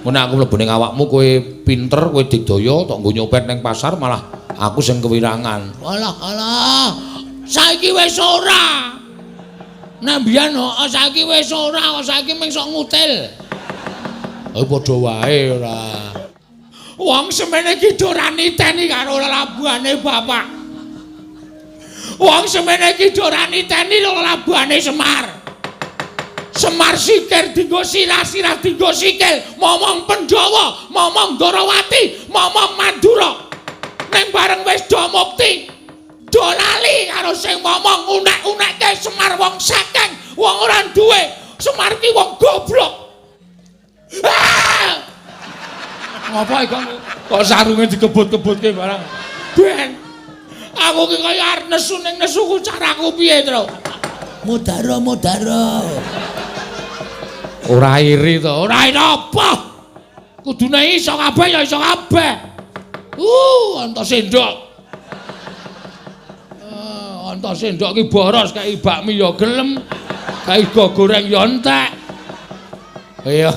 Mun aku mlebu ning awakmu kowe pinter, kowe digdaya tok nggo nyopet ning pasar malah aku sing kewirangan. Alah. Saiki wis ora. Nek mbiyen saiki wis ora, saiki mung sok ngutil. Padha wae ora. Wong semene iki ora niteni karo labuhane bapak. Wong semene iki ora niteni karo labuhane Semar. Semar sikir dinggo sirah-sirah dinggo sikil, momong Pandhawa, momong Ndarawati, momong Mandura. Ning bareng wis do mukti, do lali karo sing momong unek-unekke Semar wong saking, wong ora duwe. Semar ki wong goblok. Ngapa iki kok sarunge dikebut-kebutke barang? Ben. Aku ki kaya arep nesu ning nesuku caraku piye, Tru? Modaro. Ora iri to, ora iri apa? Kudune iso kabeh ya iso kabeh. Antos sendok. Antos sendok ki boros kaya bakmi ya gelem, kaya go goreng ya entek. Ya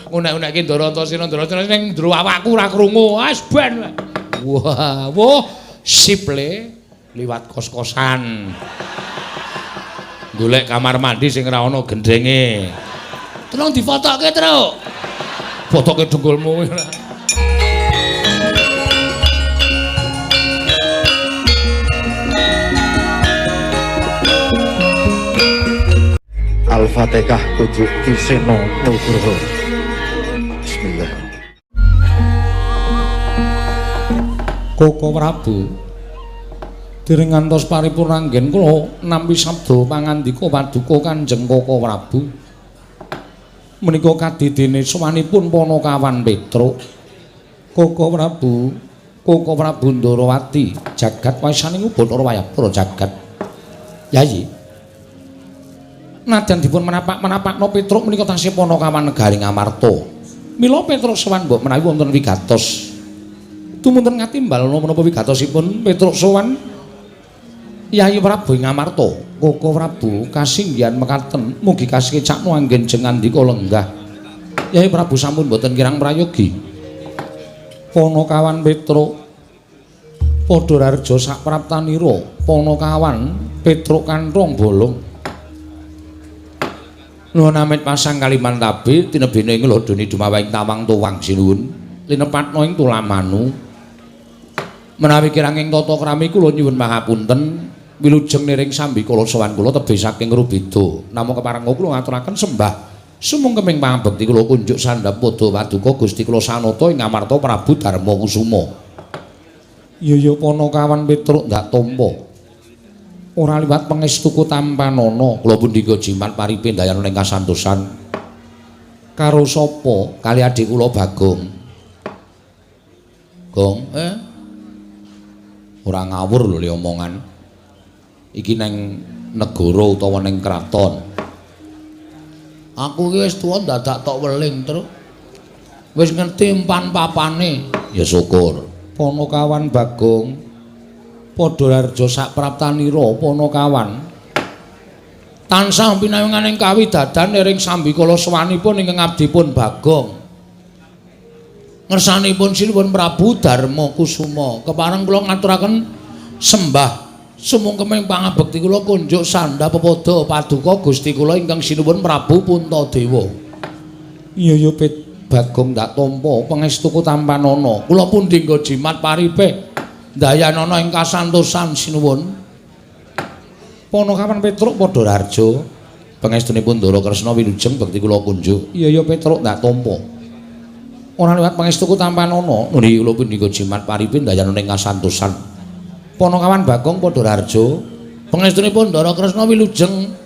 unek-unekke Ndara Antasena ning ndro awakku ora krungu. Wis ben. Wah, sip le liwat kos-kosan. Golek kamar mandi sing ora ana gendenge. Tolong difotoke, Tru. Fotoke dengkulmu. Al-Fatihah tujuh Kiseno Nugroho. Bismillah. Koko Prabu dereng ngantos paripurna anggen kula nampi sabda pangandika paduka Kanjeng Koko Prabu. Menika kadidene sowanipun Panakawan Petruk. Koko Prabu Ndarawati jagat wasaning Bathara Wayapura jagat. Yayi. Nadyan dipun menapak-menapakno Petruk menika tasih Panakawan Negaring Amarta. Mila Petruk sowan mbok menawi wonten wigatos. Tumunten ngatimbal menapa wigatosipun Petruk sowan Yayi Prabu ing Amarta. Koko Prabu kasinggihan mekaten mugi kasekecakno anggen jengandika lenggah. Yayi Prabu sampun boten kirang prayogi. Panakawan Petruk padha rarja sak praptanira. Panakawan Petruk kanthong bolong. Nuwun amit pasang kaliman tabe tinebene ing lodone dumawaing tawang tuwang sinuwun. Linepatno ing tulamanu. Menawi kirang ing tata krami kula nyuwun pangapunten. Wilujeng niring sambikala sowan kula tebih saking Rubeda. Namung kepareng kula ngaturaken sembah sumung keming pangabekti kula kunjuk sandhap pada paduka Gusti kula sanata ing Amarta Prabu Darma Kusuma. Ya Panakawan Petruk ndak tampa. Ora liwat pangestuku tampanana kula pundika jimat paripe ndayan ing kasantosan. Karo sapa? Kali adik kula Bagong. Gong, ora ngawur lho le omongan. Iki neng negara utawa neng kraton. Aku ki wis tuwa dadak tok weling, Tru. Wis ngerti empan papane. Ya syukur. Panakawan Bagong padha rarja sak praptanira Panakawan. Tansah pinawinganing kawidadan ing sambikala sowanipun ingkang abdipun Bagong. Ngersanipun sinuwun Prabu Darma Kusuma. Kepareng kula ngaturaken sembah sumung kemeng pangabekti kula kunjuk sandhap pepada paduka Gusti kula ingkang sinuwun Prabu Puntadewa. Iya Bagong ndak tampa pangestuku tampanana. Kula pun dinggo jimat paripe ndayanana ing kasantosan sinuwun. Panakawan Petruk padha rarja pangestunipun Ndara Kresna wilujeng bekti kula kunjuk. Iya Petruk ndak tampa. Ora liwat pangestuku tampanana. Nundi kula pun dinggo jimat paripe ndayanana ing kasantosan. Panakawan Bagong padha rarja pangestunipun Ndara Kresna wilujeng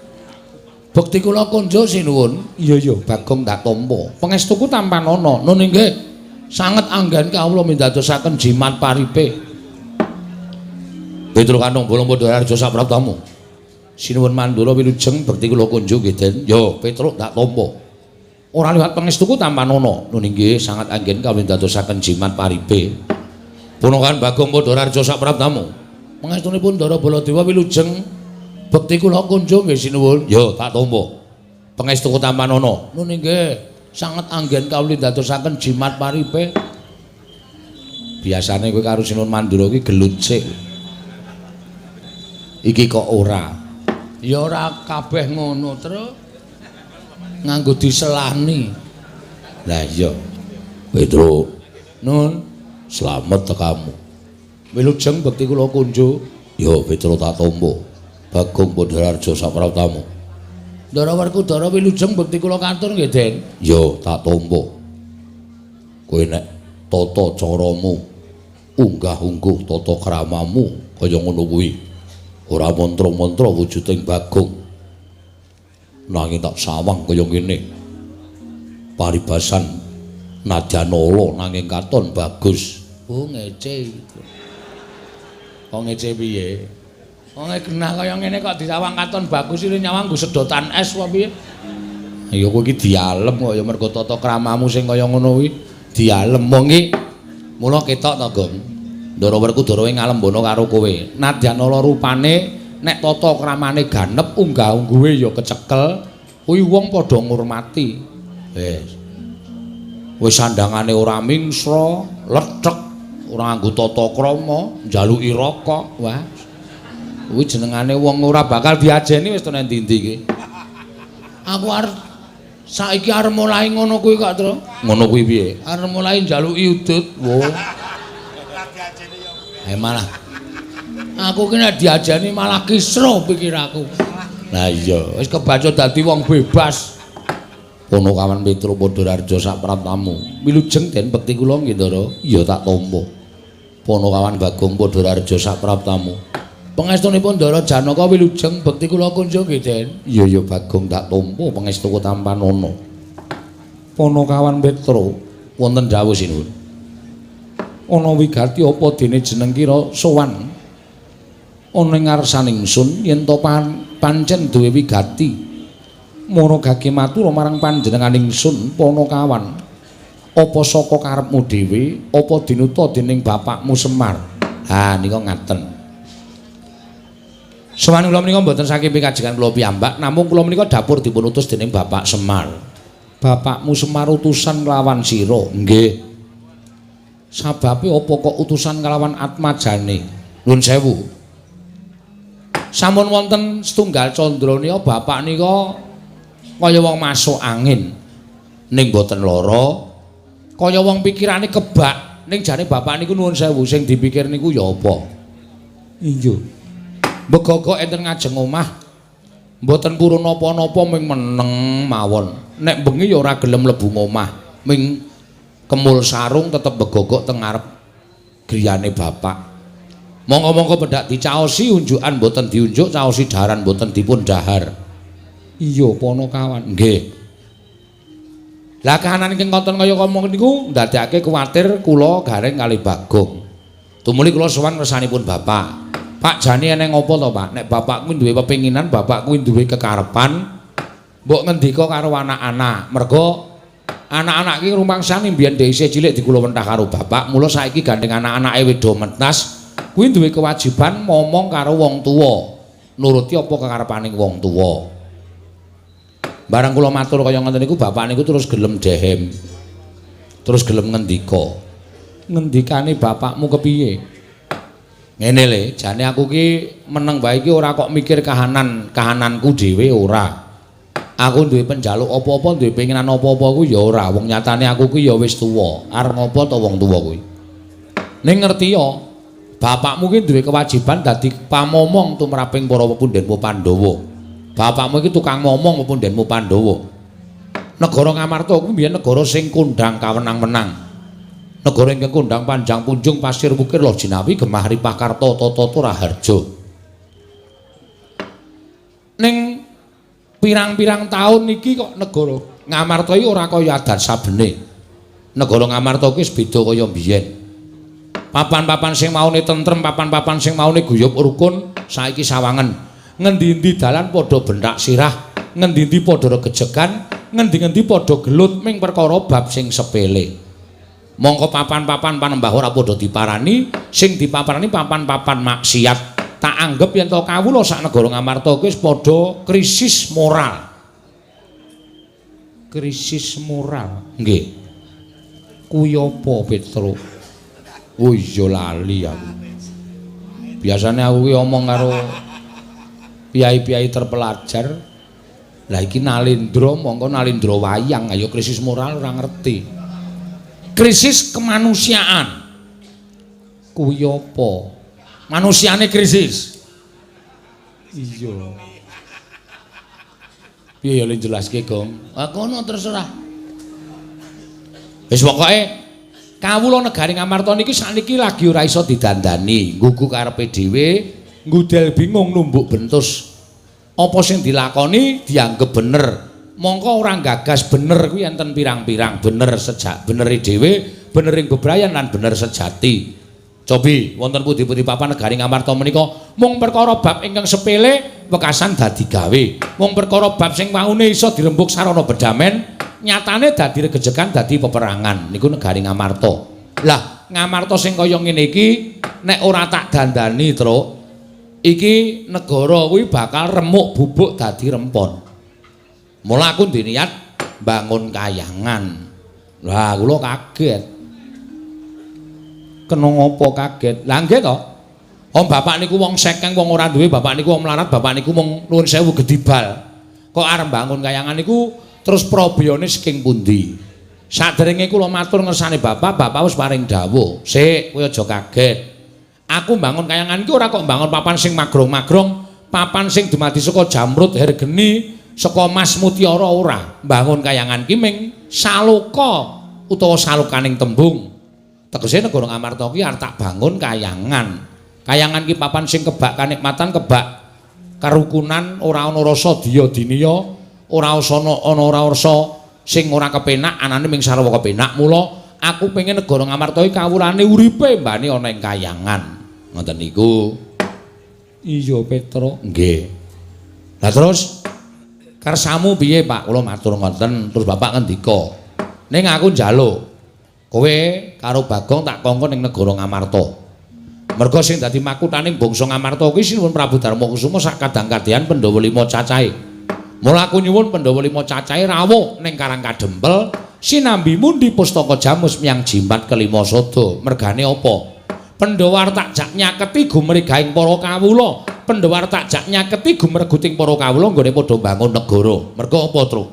bekti kula kunjuk sinuwun. Iya Bagong ndak tampa pangestuku tampanana. Nun inggih sanget anggen kawula mindadosaken jimat paripe. Petruk kanthong bolong padha rarja sak praptamu. Sinuwun Mandura wilujeng bekti kula kunjuk nggih Den. Ya Petruk ndak tampa. Ora liwat pangestuku tampanana. Nun inggih sanget anggen kawula mindadosaken jimat paripe. Panakawan Bagong padha rarja sak praptamu. Pangestunipun Ndara Baladewa wilujeng bekti kula kunjuk nggih sinuwun. Ya tak tampa. Pangestuku tampanana. Nun inggih sanget anggen kawula dadosaken jimat paripe. Biasane kowe karo Sinun Mandura iki gelut sik. Iki kok ora. Ya ora kabeh ngono, Tru. Nganggo diselani. Lah iya. Petro. Nun, slamet tekamu. Wilujeng bekti kula kunjuk. Ya Petro tak tampa. Bagong Pandhararja sapraptamu. Ndara Werkudara wilujeng bekti kula katur nggih, Den. Ya tak tampa. Kowe nek tata caramu unggah-ungguh tata kramamu kaya ngono kuwi ora mantra-mantra wujuding Bagong nanging tak sawang kaya ngene paribasan nadyanala nanging katon bagus. Oh ngece kok ngece piye wong genah kaya ngene kok disawang katon bagus iki nyawang nggo sedotan es apa piye ya kowe iki dialem kok ya mergo tata kramamu sing kaya ngono kuwi dialem wong iki mula ketok to, Gong. Ndara Werkudara ngalembono karo kowe. Nadyanala rupane nek tata kramane ganep, unggah-ungguhe ya kecekel, kuwi wong padha ngurmati. Wis sandhangane ora mingsra, lethek, ora nganggo tata krama, njaluki rokok. Wah. Kuwi jenengane wong ora bakal diajeni wis tenan ndi-ndi iki. Aku arep saiki arep mulai ngono kuwi kok, Tru. Ngono kuwi piye? Arep mulai njaluki udut. Wo. Malah aku ki nek diajeni malah kisruh pikirku. Lah iya, wis kebaca dadi wong bebas. Ponokawan Petro Pandhararja sapraptamu. Wilujeng Den bekti kula nggih, Ndara. Iya tak tampa. Ponokawan Bagong Pandhararja sapraptamu. Pangestunipun Ndara Janaka wilujeng bekti kula kunjuk nggih, Den. Iya ya Bagong tak tampa pangestuku tampanana. Ponokawan Petro wonten dawuh sinuwun. Ana wigati apa dene jeneng kira sowan ana ing ngarsaning ingsun yen to pancen duwe wigati mono gage matur marang panjenenganing ingsun Ponokawan apa saka karepmu dhewe apa dinuta dening bapakmu Semar. Ha nika ngaten. Sowan kula menika mboten saking pikajengan kula piyambak namung kula menika dapur dipun utus dening Bapak Semar. Bapakmu Semar utusan nglawan sira. Nggih. Sababe apa kok utusan kalawan atmajane? Nuwun sewu. Sampun wonten setunggal candranya bapak nika kaya wong masuk angin. Ning boten lara, kaya wong pikirane kebak. Ning jane bapak niku nuwun sewu sing dipikir niku ya apa? Iya. Begogok enten ngajeng omah. Mboten purun napa-napa ming meneng mawon. Nek bengi ya ora gelem mlebu omah. Ming kemul sarung tetep begogok teng ngarep griyane bapak. Monggo-monggo pedhak dicaosi unjukan boten diunjuk, caosi daharan boten dipun dahar. Iya Ponokawan. Nggih. Lah kahanan ingkang konten kaya ngomong niku ndadekake kuwatir kula gareng kali Bagong. Tumuli kula sowan kersanipun bapak. Pak jane eneng apa to, Pak? Nek bapak kuwi duwe pepinginan, bapak kuwi duwe kekarepan, mbok ngendika karo anak-anak. Mergo anak-anak iki rumangsane mbiyen isih cilik dikula-mentah karo bapak, mula saiki gandeng anak-anake wedo mentas, kuwi duwe kewajiban ngomong karo wong tuwa. Nuruti apa kekarepaning wong tuwa. Barang kula matur kaya ngoten niku bapak niku terus gelem dehem. Terus gelem ngendika. Ngendikane bapakmu kepiye? Ngene le, jane aku ki meneng bae iki ora kok mikir kahananku dhewe ora. Aku duwe penjaluk apa-apa, duwe pengenan apa-apa kuwi ya ora. Wong nyatane aku kuwi ya wis tuwa. Arep ngopo to wong tuwa kuwi? Ning ngerti ya, bapakmu ki duwe kewajiban dadi pamomong tumraping para pepundhenmu Pandhawa. Bapakmu iki tukang momong pepundhenmu Pandhawa. Negara Ngamarta kuwi biyen negara sing kondhang kawenang-wenang. Negara ingkang kondhang panjang punjung pasir wukir loh jinawi gemah ripah karta tata raharja. Ning pirang-pirang taun iki kok negara Ngamarta iki ora kaya adat sabene. Negara Ngamarta kuwi wis beda kaya biyen. Papan-papan sing maune tentrem, papan-papan sing maune guyub rukun saiki sawangen. Ngendi-endi dalan padha bentak sirah, ngendi-endi padha regejegan, ngendi-endi padha gelut ming perkara bab sing sepele. Mongko papan-papan panembah ora padha diparani, sing dipaparani papan-papan maksiat. Tak anggap yen to kawula sak negara Ngamarta kuwi wis padha krisis moral. Krisis moral. Nggih. Kuwi apa, Petro? Oh iya lali aku. Biasanya aku ki omong karo piyai-piyai terpelajar. Lah iki nalindra, mongko nalindra wayang, ayo krisis moral ora ngerti. Krisis kemanusiaan. Kuwi apa? Manusiane krisis. Iya. Piye ya jelaske, Gong? Ah kono terserah. Wis pokoke kawula negari Ngamarta niki sakniki lagi ora iso didandani, nggugu karepe dhewe, ngudel bingung numbuk bentus. Apa sing dilakoni dianggep bener. Mongko ora gagas bener kuwi enten pirang-pirang, bener sejak beneri dhewe, bener ing bebrayan lan bener sejati. Cobi wonten pundi-pundi papan negari Ngamarta menika mung perkara bab ingkang sepele wekasan dadi gawe. Mung perkara bab sing waune iso dirembuk sarana bedamen, nyatane dadi regejekan dadi peperangan. Niku negari Ngamarta. Lah, Ngamarta sing kaya ngene iki nek ora tak dandani, Truk, iki negara kuwi bakal remuk bubuk dadi rempon. Mula aku ndiniat bangun kayangan. Lah kula kaget. Kena ngopo kaget? Lah nggih to. Om bapak niku wong sekeng wong ora duwe, bapak niku wong melarat, bapak niku mung nuwun sewu gedibal. Kok arep bangun kayangan niku terus probiyane saking pundi? Saderenge kula matur ngersane bapak, bapak wis paring dawuh. Sik, kowe aja kaget. Aku bangun kayangan iki ora kok bangun papan sing magrong-magrong, papan sing dumadi saka jamrut hergeni, saka mas mutiara ora. Bangun kayangan ki ming saloka utawa salukaning tembung. Tegese negara Ngamarta ki arep tak bangun kayangan. Kayangan ki papan sing kebak kanikmatan, kebak karukunan, ora ana rasa diya diniya, ora ana rasa sing ora kepenak, anane ming sarwa kepenak. Mula aku pengen negara Ngamarta iki kawulane uripe mbane ana ing kayangan. Ngoten niku. Iya, Petro. Nggih. Lah terus kersamu piye, Pak? Kula matur ngoten, terus Bapak ngendika. Ning aku njaluk kowe karo Bagong tak kongkon ning negara Ngamarta. Merga sing dadi makuthaning bangsa Ngamarta kuwi Sinuwun Prabu Darmakusuma sak kadang-kadang Pandhawa 5 cacahe. Mula aku nyuwun Pandhawa 5 cacahe rawuh ning Karang Kadempel, sinambi mundi pustaka Jamus miyang jimat kelima sada. Mergane apa? Pandhawa arep tak jak nyaketi gumregahing para kawula. Pandhawa arep tak jak nyaketi gumreguting para kawula nggone padha bangun negara. Merga apa, Tru?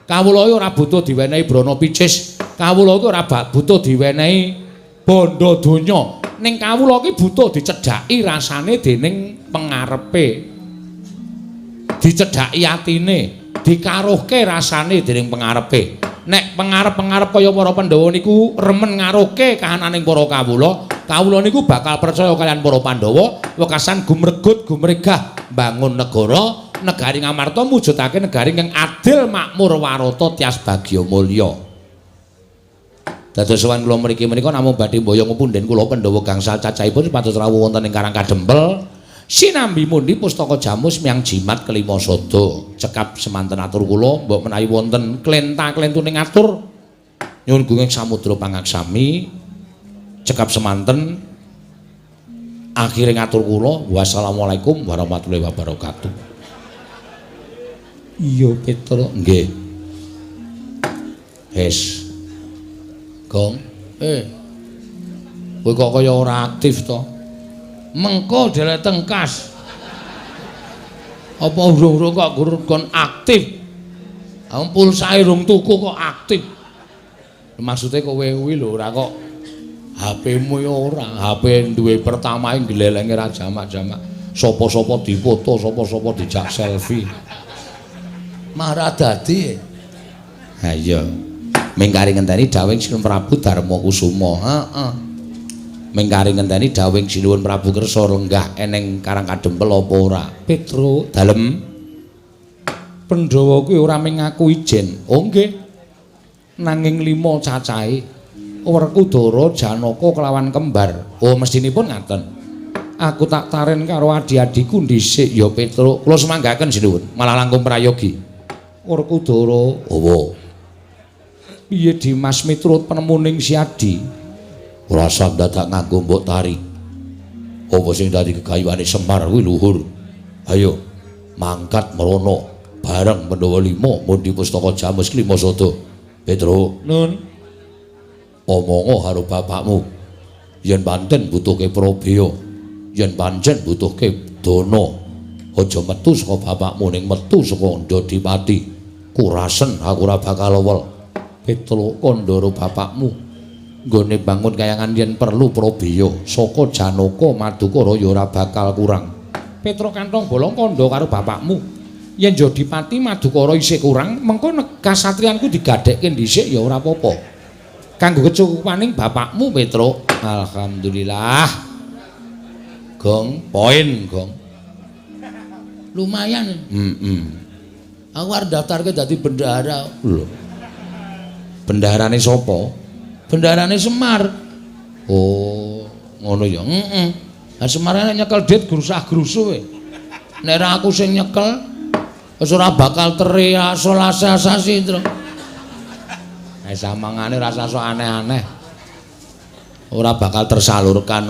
Kawula iki ora butuh diwenehi brana picis. Kawula iki ora butuh diwenehi bondo donya. Ning kawula iki butuh dicedhaki rasane dening pengarepe. Dicedhaki atine, dikaruhke rasane dening pengarepe. Nek pengarep-pengarep kaya para Pandhawa niku remen ngaruhke kahananing para kawula, kawula niku bakal percaya kalian para Pandhawa wekasan gumregut gumregah bangun negara. Negari Ngamarta mujudake negari ingkang adil, makmur, warata, tias bagya mulya. Dados sowan kula mriki menika namung badhe mboyong punden kula Pandhawa gangsal cacahipun supados rawuh wonten ing Karang Kadempel. Sinambi mundi pustaka Jamus miyang jimat kelima sada. Cekap semanten atur kula mbok menawi wonten klenta-klentuning atur nyuwun gunging samudra pangaksami. Cekap semanten akhire ngatur kula wassalamualaikum warahmatullahi wabarakatuh. Iya, Petro. Nggih. Hes. Gong. Kowe kok kaya ora aktif to? Mengko delek tengkas. Apa urung-urung kok kon aktif? Pulsae rung tuku kok aktif. Maksude kowe kuwi lho ora kok HP-mu ya ora. HP duwe pertama ing glelenge ra jamak-jamak. Sapa-sapa dipoto, sapa-sapa dijak selfie. Marah dadi. Ha iya. Mengkari ngenteni dawuh Sinuwun Prabu Darmakusuma. Heeh. Mengkari ngenteni dawuh Sinuwun Prabu kersa lenggah eneng Karang Kadempel apa ora? Petro, dalem. Pandhawa kuwi ora mung ngaku ijen. Oh nggih. Nanging 5 cacahe. Werkudara, Janaka kelawan kembar. Oh mestinipun ngaten. Aku tak taren karo adi-adiku dhisik ya Petro. Kula semanggaken Sinuwun, malah langkung prayogi. Werkudara, apa? Piye Dimas miturut penemuning Si Adi? Ora usah dadak nganggo mbok tari. Apa sing dadi gegayuhane Semar kuwi luhur. Ayo, mangkat merono bareng Pandhawa 5 mundi pustaka Jamus Klimasada. Petro, Nun. omongo karo bapakmu. Yen pancen butuhke Prabeya, yen pancen butuhke dana, aja metu saka bapakmu ning metu saka Ndadipati. Kurasen aku ora bakal wol. Petro kandhara bapakmu. Nggone bangun kayangan yen perlu Prabeya saka Janaka Madukara ya ora bakal kurang. Petro kantong bolong kandha karo bapakmu. Yen Ndadipati Madukara isih kurang, mengko kasatriyanku digadhekke dhisik ya ora apa-apa. Kanggo kecukupaning bapakmu Petro. Alhamdulillah. Gong, poin, Gong. Lumayan. Aku arep daftarke dadi bendahara. Lho. Bendaharane sapa? Bendaharane Semar. Oh, ngono ya. Heeh. Lah Semar nek nyekel dit grusah-grusu kowe. Nek ra aku sing nyekel wis ora bakal teri asal-asasi, Tru. Nek samangane rasa sok aneh-aneh. Ora bakal tersalurkan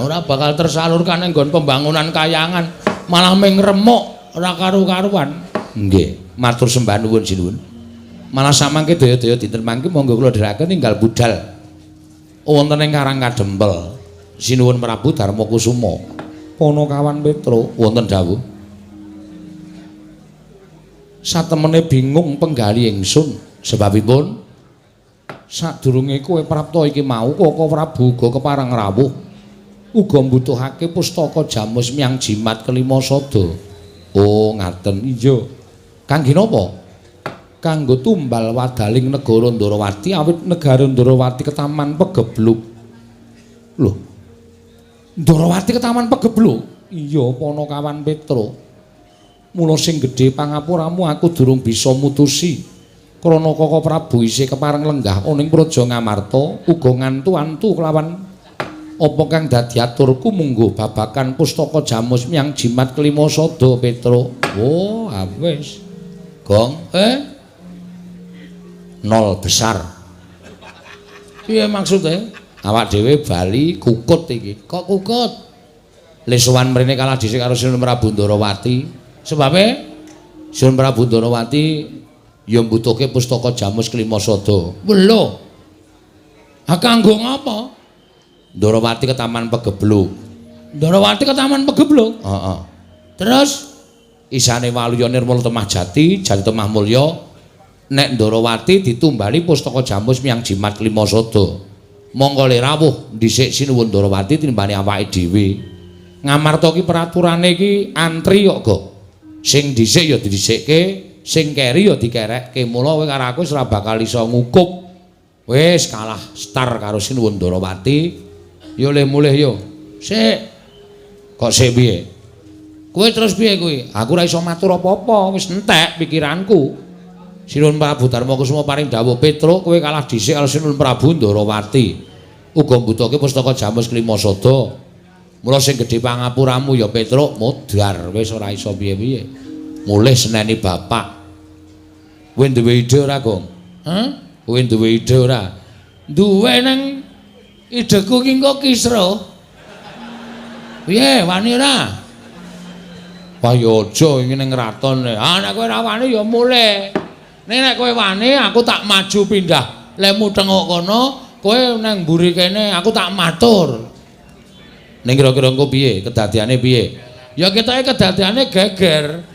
ning nggon pembangunan kayangan, malah ming remuk ora karu-karuan. Nggih, matur sembah nuwun sinuwun. Malah samangke daya-daya dinten mangke monggo kula dherekaken tinggal budal wonten ing Karang Kadempel. Sinuwun Prabu Darmakusuma. Panakawan Petro wonten dawuh. Satemene bingung penggali ingsun sebabipun sadurunge kowe prapta iki mau Kaka Prabu uga kepareng rawuh uga mbutuhake pustaka Jamus Myang Jimat Klimasada. Oh, ngaten. Iya. Kangge napa? Kanggo tumbal wadaling negara Ndarawati awit negara Ndarawati ketaman pegebluk. Lho. Ndarawati ketaman pegebluk? Iya, Panakawan Petro. Mula sing gedhe pangapuramu aku durung bisa mutusi. Krana Kaka Prabu isih kepareng lenggah ana ing Praja Ngamarta uga ngantu-antu kelawan apa kang dadi aturku munggo babakan pustaka Jamus Myang Jimat Klimasada Petro. Oh, wis. Gong, nol besar. Piye maksude? Awak dhewe bali kukut iki. Kok kukut? Le sowan mrene kalah dhisik karo Sinun Prabu Ndarawati. Sebabe Sinun Prabu Ndarawati ya mbutuhke pustaka Jamus Klimasada. Lho. Ha kanggo ngapa? Ndarawati ke Taman Pegebluk. Ndarawati ke Taman Pegebluk? Heeh. Terus isane Waluya Nirmala Temah Jati, Jati Temah Mulya, nek Ndarawati ditumbali pustaka Jamus Myang Jimat Klimasada. Monggo le rawuh dhisik sinuwun Ndarawati tinimbane awake dhewe. Ngamarta ki peraturane iki antri kok, Go. Sing dhisik ya didhisikke, sing keri ya dikerekke. Mula kowe karo aku ora bakal iso ngukup. Wis kalah star karo sinuwun Ndarawati. Yo le mulih yo. Sik. Kok sik piye? Kowe terus piye kowe? Aku ora iso matur apa-apa, wis entek pikiranku. Sinun Prabu Darmakusuma paring dawuh, Petro kowe kalah dhisik karo Sinun Prabu Ndarawati. Uga mbutuhke pustaka Jamus Klimasada. Mula sing gedhe pangapuramu ya Petro modar, wis ora iso piye-piye. Mulih seneni bapak. Kowe duwe ide ora, Gong? Hah? Kowe duwe ide ora? Duwe nang ideku ki engko kisra. Piye, wani ora? Wah ya aja iki ning raton. Ah nek kowe ora wani ya mulih. Nek kowe wani aku tak maju pindah. Lemu tengok kono, kowe nang mburi kene aku tak matur. Ning kira-kira engko piye? Kedadiane piye? Ya ketoke kedadiane geger.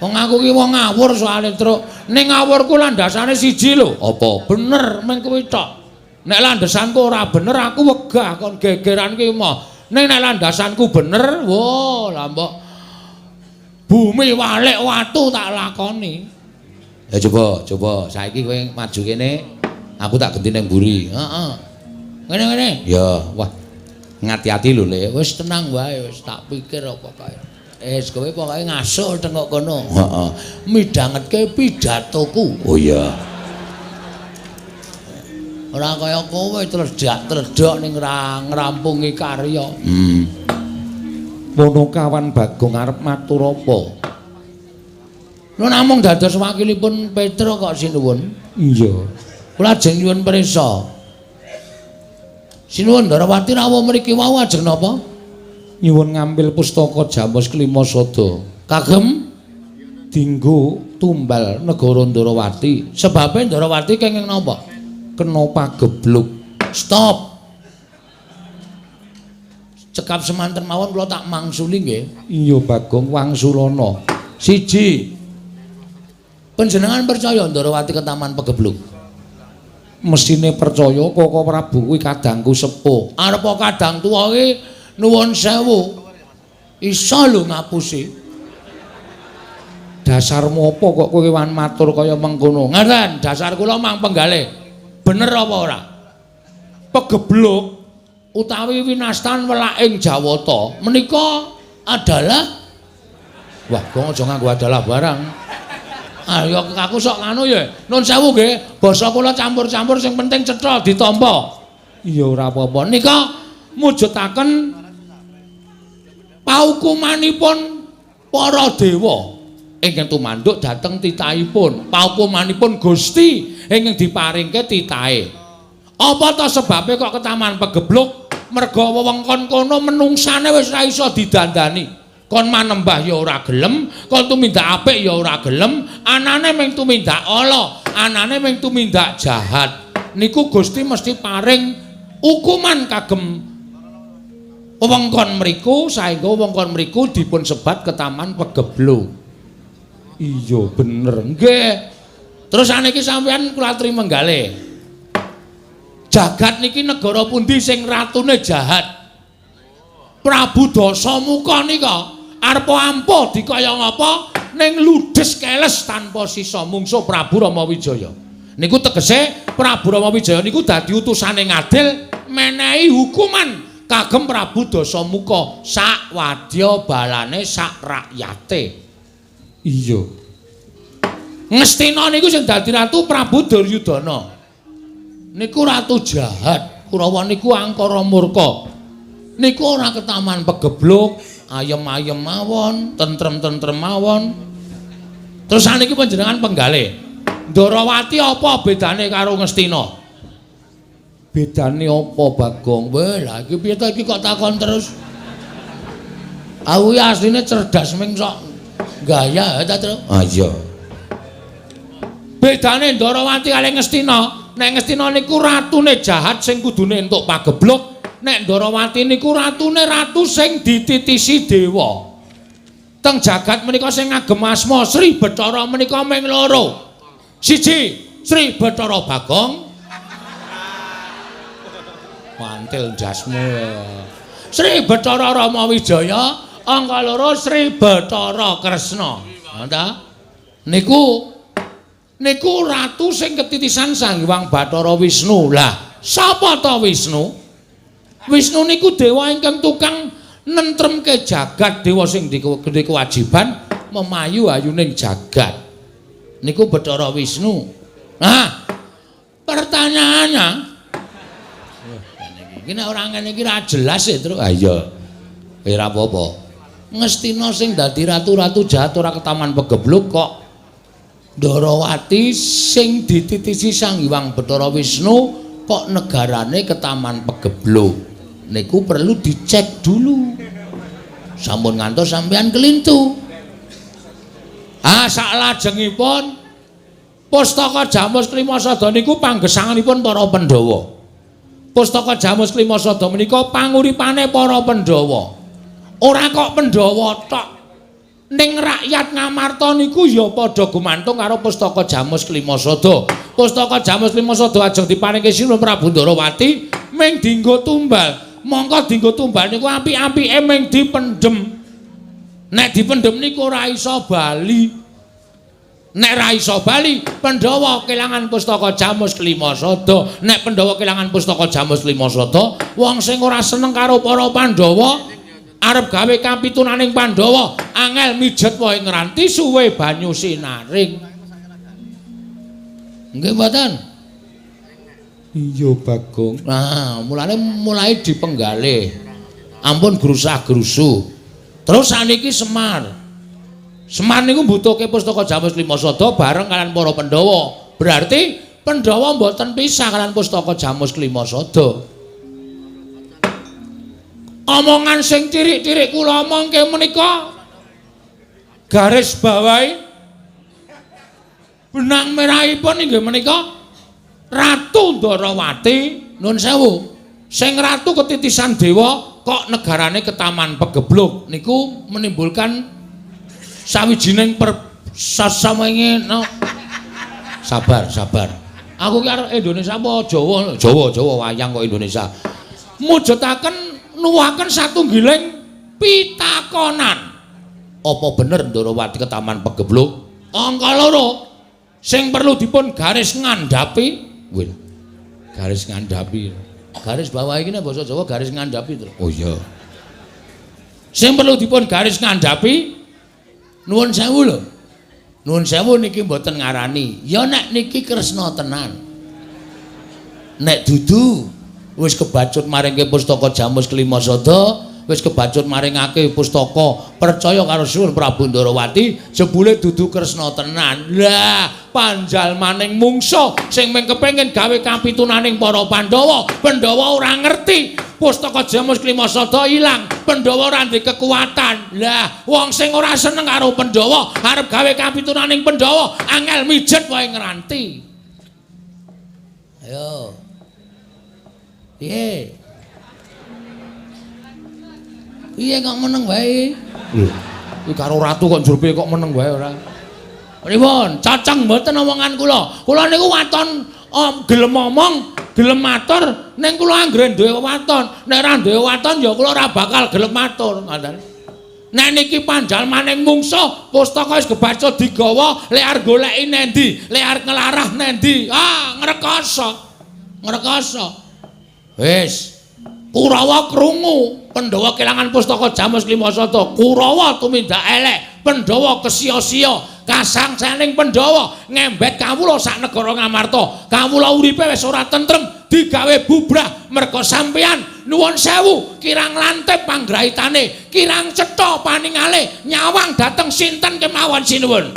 Wong aku ki wong ngawur soalé, Truk. Ning ngawurku landasane siji lho. Apa? Bener meng kuwi tok. Nek landasanku ora bener aku wegah kon gegeran ki mah. Ning nek landasanku bener, wo lah mbok bumi walik watu tak lakoni. Ya coba saiki kowe maju kene, aku tak genti ning mburi. Heeh. Ngene-ngene. Ya, wah. Ngati-ati lho, Le. Wis tenang wae, wis tak pikir apa kae. Kowe pokoke ngasuh tengok kono. Heeh. Midhangetke pidatoku. Oh iya. Ora kaya kowe tledhak-tledhok ning ngrampungi karya. Mono kawan Bagong arep matur apa? Lho namung dados wakilipun Petro kok sinuwun. Iya. Kula ajeng nyuwun prisa. Sinuwun Ndarawati rawuh mriki wau ajeng napa? Nyuwun ngambil pustaka Jamus Klimasada. Kagem? dinggo tumbal negara Ndarawati. Sebabe Ndarawati kenging napa? Kena pagebluk. Stop. Cekap semanten mawon kula tak mangsuli nggih. Iya Bagong wangsulana. Siji. Panjenengan percaya Ndarawati ke Taman Pagebluk? Mesine percaya Koko Prabu kuwi kadangku sepuh. Arep kadang tuwa iki nuwun sewu. Iso lho ngapusi. Dasarmu apa kok kowe wan matur kaya mengkono? Ngaten, dasar kula mang penggalih. Bener apa ora? Pagebluk utawi winastan welaking Jawata menika adalah wah, kok aja nganggo adalah barang. Ayo aku sok nganu ya. Nun sewu nggih, basa kula campur-campur sing penting cetha ditampa. Iya ora apa-apa. Nika mujudaken paukumanipun para dewa ingkang tumanduk dhateng titahipun. Paukumanipun Gusti ingkang diparingke titahe. Apa ta sebabe kok ke Taman Pagebluk? Merga wewengkon kono menungsane wis ora iso didandani. Kon manembah ya ora gelem, kon tumindak apik ya ora gelem, anane mung tumindak ala, anane mung tumindak jahat. Niku Gusti mesti paring hukuman kagem wewengkon mriku saengga wewengkon mriku dipun sebat ke Taman Pagebluk. Iya bener nggih. Terus saniki sampeyan kula aturi menggalih. Jagat niki negara pundi sing ratune jahat? Prabu Dasamuka nika arep ampuh dikaya ngapa ning ludes keles tanpa sisa mungsuh Prabu Ramawijaya. Niku tegese Prabu Ramawijaya niku dadi utusane ngadil menehi hukuman kagem Prabu Dasamuka sak wadya balane sak rakyate. Iya. Ngastina niku sing dadi ratu Prabu Duryudana. Niku ratu jahat, Kurawa niku angkara murka. Niku ora ke Taman Pagebluk, ayem-ayem mawon, tentrem-tentrem mawon. Terus saniki panjenengan penggalih. Ndarawati apa bedane karo Ngastina? Bedane apa Bagong? Weh, lha iki piye ta iki kok takon terus? Aku asline cerdas ming sok gaya ta, Tru? Ah iya. Bedane Ndarawati kali Ngastina, nek Ngastina niku ratune jahat sing kudune entuk pagebluk. Nek Ndarawati niku ratune ratu sing dititisi dewa. Teng jagat menika sing ngagem asma Sri Bathara menika mung loro. Siji, Sri Bathara Bagong. Mantil jasmu. Sri Bathara Ramawijaya, angka loro Sri Bathara Kresna. Nggih. Niku ratu sing ketitisan Sang Hyang Bathara Wisnu. Lah, sapa ta Wisnu? Wisnu niku dewa ingkang tukang nentremke jagat, dewa sing duwe kewajiban memayu-ayuning jagat. Niku Bathara Wisnu. Nah, pertanyaannya iki nek ora ngene iki ra jelas ya, Tru. Ah iya. Ora apa-apa. Ngastina sing dadi ratu-ratu jahat ora ke Taman Pagebluk kok Ndarawati sing dititisi Sang Hyang Bathara Wisnu kok negarane ke Taman Pagebluk. Niku perlu dicek dulu. Sampun ngantos sampean kelintu. Ah saklajengipun Pustaka Jamus Klimasada niku panggesanganipun para Pandhawa. Pustaka Jamus Klimasada menika panguripane para Pandhawa. Ora kok Pandhawa tok. Ning rakyat Ngamarta niku ya padha gumantung karo Pustaka Jamus Klimasada. Pustaka Jamus Klimasada ajeng diparingke Sinun Prabu Ndarawati ming dienggo tumbal. Mongko dienggo tumbal niku apik-apike ming dipendhem. Nek dipendhem niku ora iso bali. Nek ra iso bali, Pandhawa kelangan Pustaka Jamus Klimasada. Nek Pandhawa kelangan Pustaka Jamus Klimasada, wong sing ora seneng karo para Pandhawa arep gawe kapitunaning Pandhawa, angel mijet wae ngranti suwe banyu sinaring. Nggih mboten? Iya Bagong. Nah, mulai dipenggalih. Ampun grusah-grusu. Terus saniki Semar. Semar niku mbutuhke Pustaka Jamus Klimasada bareng kalian para Pandhawa. Berarti Pandhawa mboten pisah kalian Pustaka Jamus Klimasada. Omongan sing cirik-cirik kula omongke menika garis bawahi Benang merahipun inggih menika Ratu Ndarawati. Nuwun sewu. Sing ratu ketitisan dewa kok negarane ketaman Pegebluk niku menimbulkan sawijining persasamenge no. Sabar. Aku ki arep Indonesia apa Jawa? Jawa wayang kok Indonesia. Mujudaken nuwuhaken satunggiling pitakonan. Apa bener Ndarawati ketaman Pegebluk? Angka 2 sing perlu dipun garis ngandhapi. Wih. Garis ngandhapi. Garis bawah iki nek basa Jawa garis ngandhapi to. Oh iya. Sing perlu dipun garis ngandhapi nuwun sewu lho. Nuwun sewu niki mboten ngarani. Ya nek niki kresna tenan. Nek dudu wis kebacut maringke pustaka Jamus Klimasada, wis kebacut maringake pustaka percaya karo Suwun Prabu Ndarawati, jebule dudu kresna tenan. Lah panjalmaning mungsuh sing mung kepengin gawe kapitunaning para Pandhawa, Pandhawa ora ngerti. Pustaka Jamus Klimasada ilang, Pandhawa ora ndek kekuatan. Lah, wong sing ora seneng karo Pandhawa, arep gawe kapitunaning Pandhawa, angel mijet wae ngranti. Ayo. Piye? Piye kok meneng wae? Lho, iki karo ratu kok njurpe kok meneng wae ora? Pripun? Cocok mboten omongan kula. Kula niku waton gelem omong, gelem matur ning kula anggere duwe waton. Nek ora duwe waton ya kula ora bakal gelem matur, ngoten. Nek niki panjalmaning mungsuh, pustaka wis kebacut digawa, lek arep goleki nendi, lek arep ngelarah nendi. Ah, ngrekoso. Wis. Kurawa krungu, Pandhawa kelangan pustaka Jamus Klimasada. Kurawa tumindak elek, Pandhawa kesia-sia. Kasangsaning Pandhawa ngembet kawula sak negara Ngamarta. Kawula uripe wis ora tentrem, digawe bubrah merga sampeyan nuwun sewu kirang lantip panggrahitane, kirang cetha paningale, nyawang dhateng sinten kemawon sinuwun.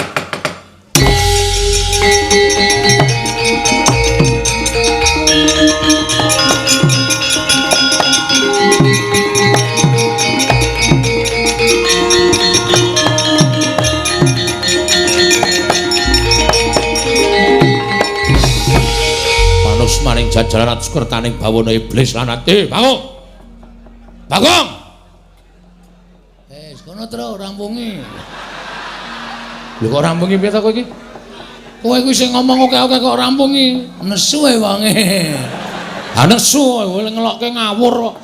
Maring jajaran atus kertaning bawana iblis lanat. Bagong. Kono tro rampungi. Lho kok rampungi piye ta kowe iki? Kowe kuwi sing ngomong oke-oke kok rampungi. Nesu ae wonge. Ha nesu kowe ngelokke ngawur kok.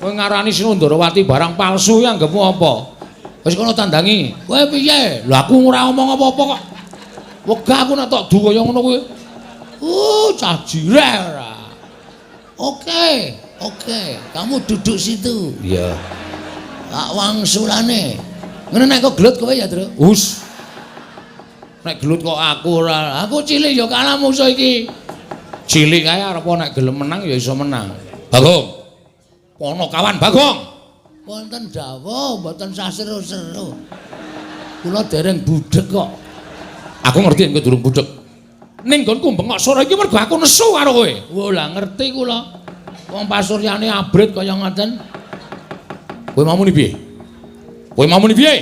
Kowe ngarani Sinu Ndarawati barang palsu ya anggepmu apa? Wis kono tandangi. Kowe piye? Lho aku ora ngomong apa-apa kok. Wegah aku nek tok du kaya ngono kuwi. Cah jireh ora. Oke. Kamu duduk situ. Iya. Tak wangsulane. Ngene nek kok gelut kowe ya, Tru? Us. Nek gelut kok aku ora. Aku cilik ya kalah musuh iki. Cilik kae arep nek gelem menang ya iso menang. Bagong. Kono kawan Bagong. Wonten dawuh, mboten saseru-seru. Kula dereng budhek kok. Aku ngerti yen kowe durung budhek. Ning nggonku bengok sore iki mergo aku nesu karo kowe. Wah, lah ngerti kula. Wong pasuryane abrit kaya ngoten. Kowe mau muni piye? Kowe muni piye?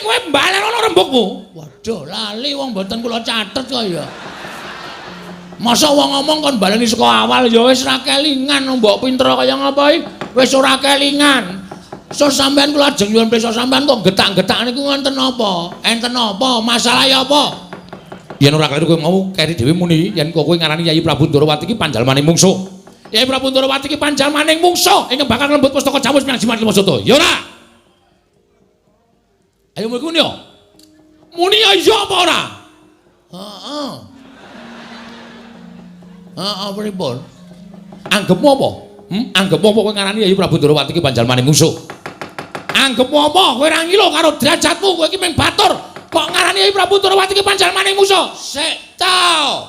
Kowe mbalen ana rembugmu. Waduh, lali wong mboten kula catet kok ya. Masa wong ngomong kon baleni saka awal ya wis ra kelingan mbok pinter kaya ngapa iki? Wis ora kelingan. So sampean kula ajeng nyuwun pirsa sampean kok getak-getak niku wonten apa? Enten apa? Masalah ya apa? Yen ora kleru kowe mau keri dhewe muni yen kowe ngarani Yayi Prabu Ndarawati iki panjalmaning mungsuh. Yayi Prabu Ndarawati iki panjalmaning mungsuh ingkang bakal nglembut pustaka Jamus Klimasada. Ya ora? Ayo muni yo. Muni ya apa ora? Heeh. Pripun? Anggepmu apa? Anggepmu apa kowe ngarani Yayi Prabu Ndarawati iki panjalmaning mungsuh? Anggepmu apa? Kowe ora ngilo karo derajatmu, kowe iki mung batur. Kok ngarani Yayi Prabu Ndarawati iki panjalmaning mungsuh? Sik ta.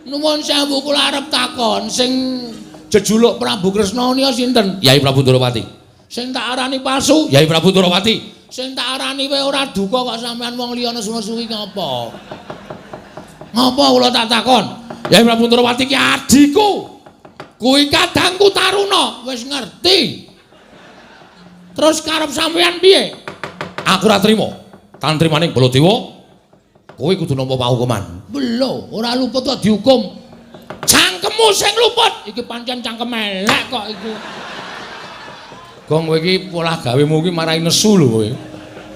Nuwun sewu kula arep takon sing jejuluk Prabu Kresna niku sinten? Yayi Prabu Ndarawati. Sing tak arani palsu? Yayi Prabu Ndarawati. Sing tak arani kowe ora duka kok sampean wong liya nesu-nesu iki ngapa? Ngapa kula tak takon? Yayi Prabu Ndarawati iki adhiku. Kuwi kadangku Taruna, wis ngerti. Terus karep sampean piye? Aku ora trima. Tantri maning Baladewa, kowe kudu nampa pahukuman. Lho, ora luput kok dihukum. Cangkemmu sing luput. Iki pancen cangkem elek kok iku. Gong kowe iki pola gawemu iki marai nesu lho kowe.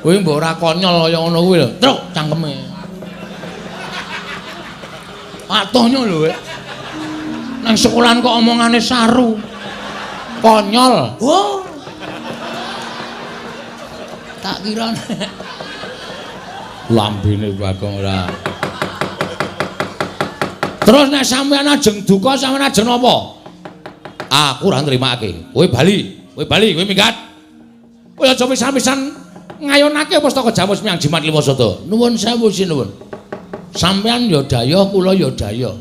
Kowe mbok ora konyol kaya ngono kuwi lho. Truk cangkeme. Atohnya lho kowe. Nang sekolahan kok omongane saru. Konyol. Oh. Tak kira lambene Bagong ora. Terus nek sampeyan ajeng duka sampeyan ajeng napa? Aku ora nrimakake. Kowe bali, kowe minggat. Kowe aja pisan-pisan ngayonake pustaka Jamus Miang Jimat Liwasada. Nuwun sewu sinuwun. Sampeyan ya daya, kula ya daya.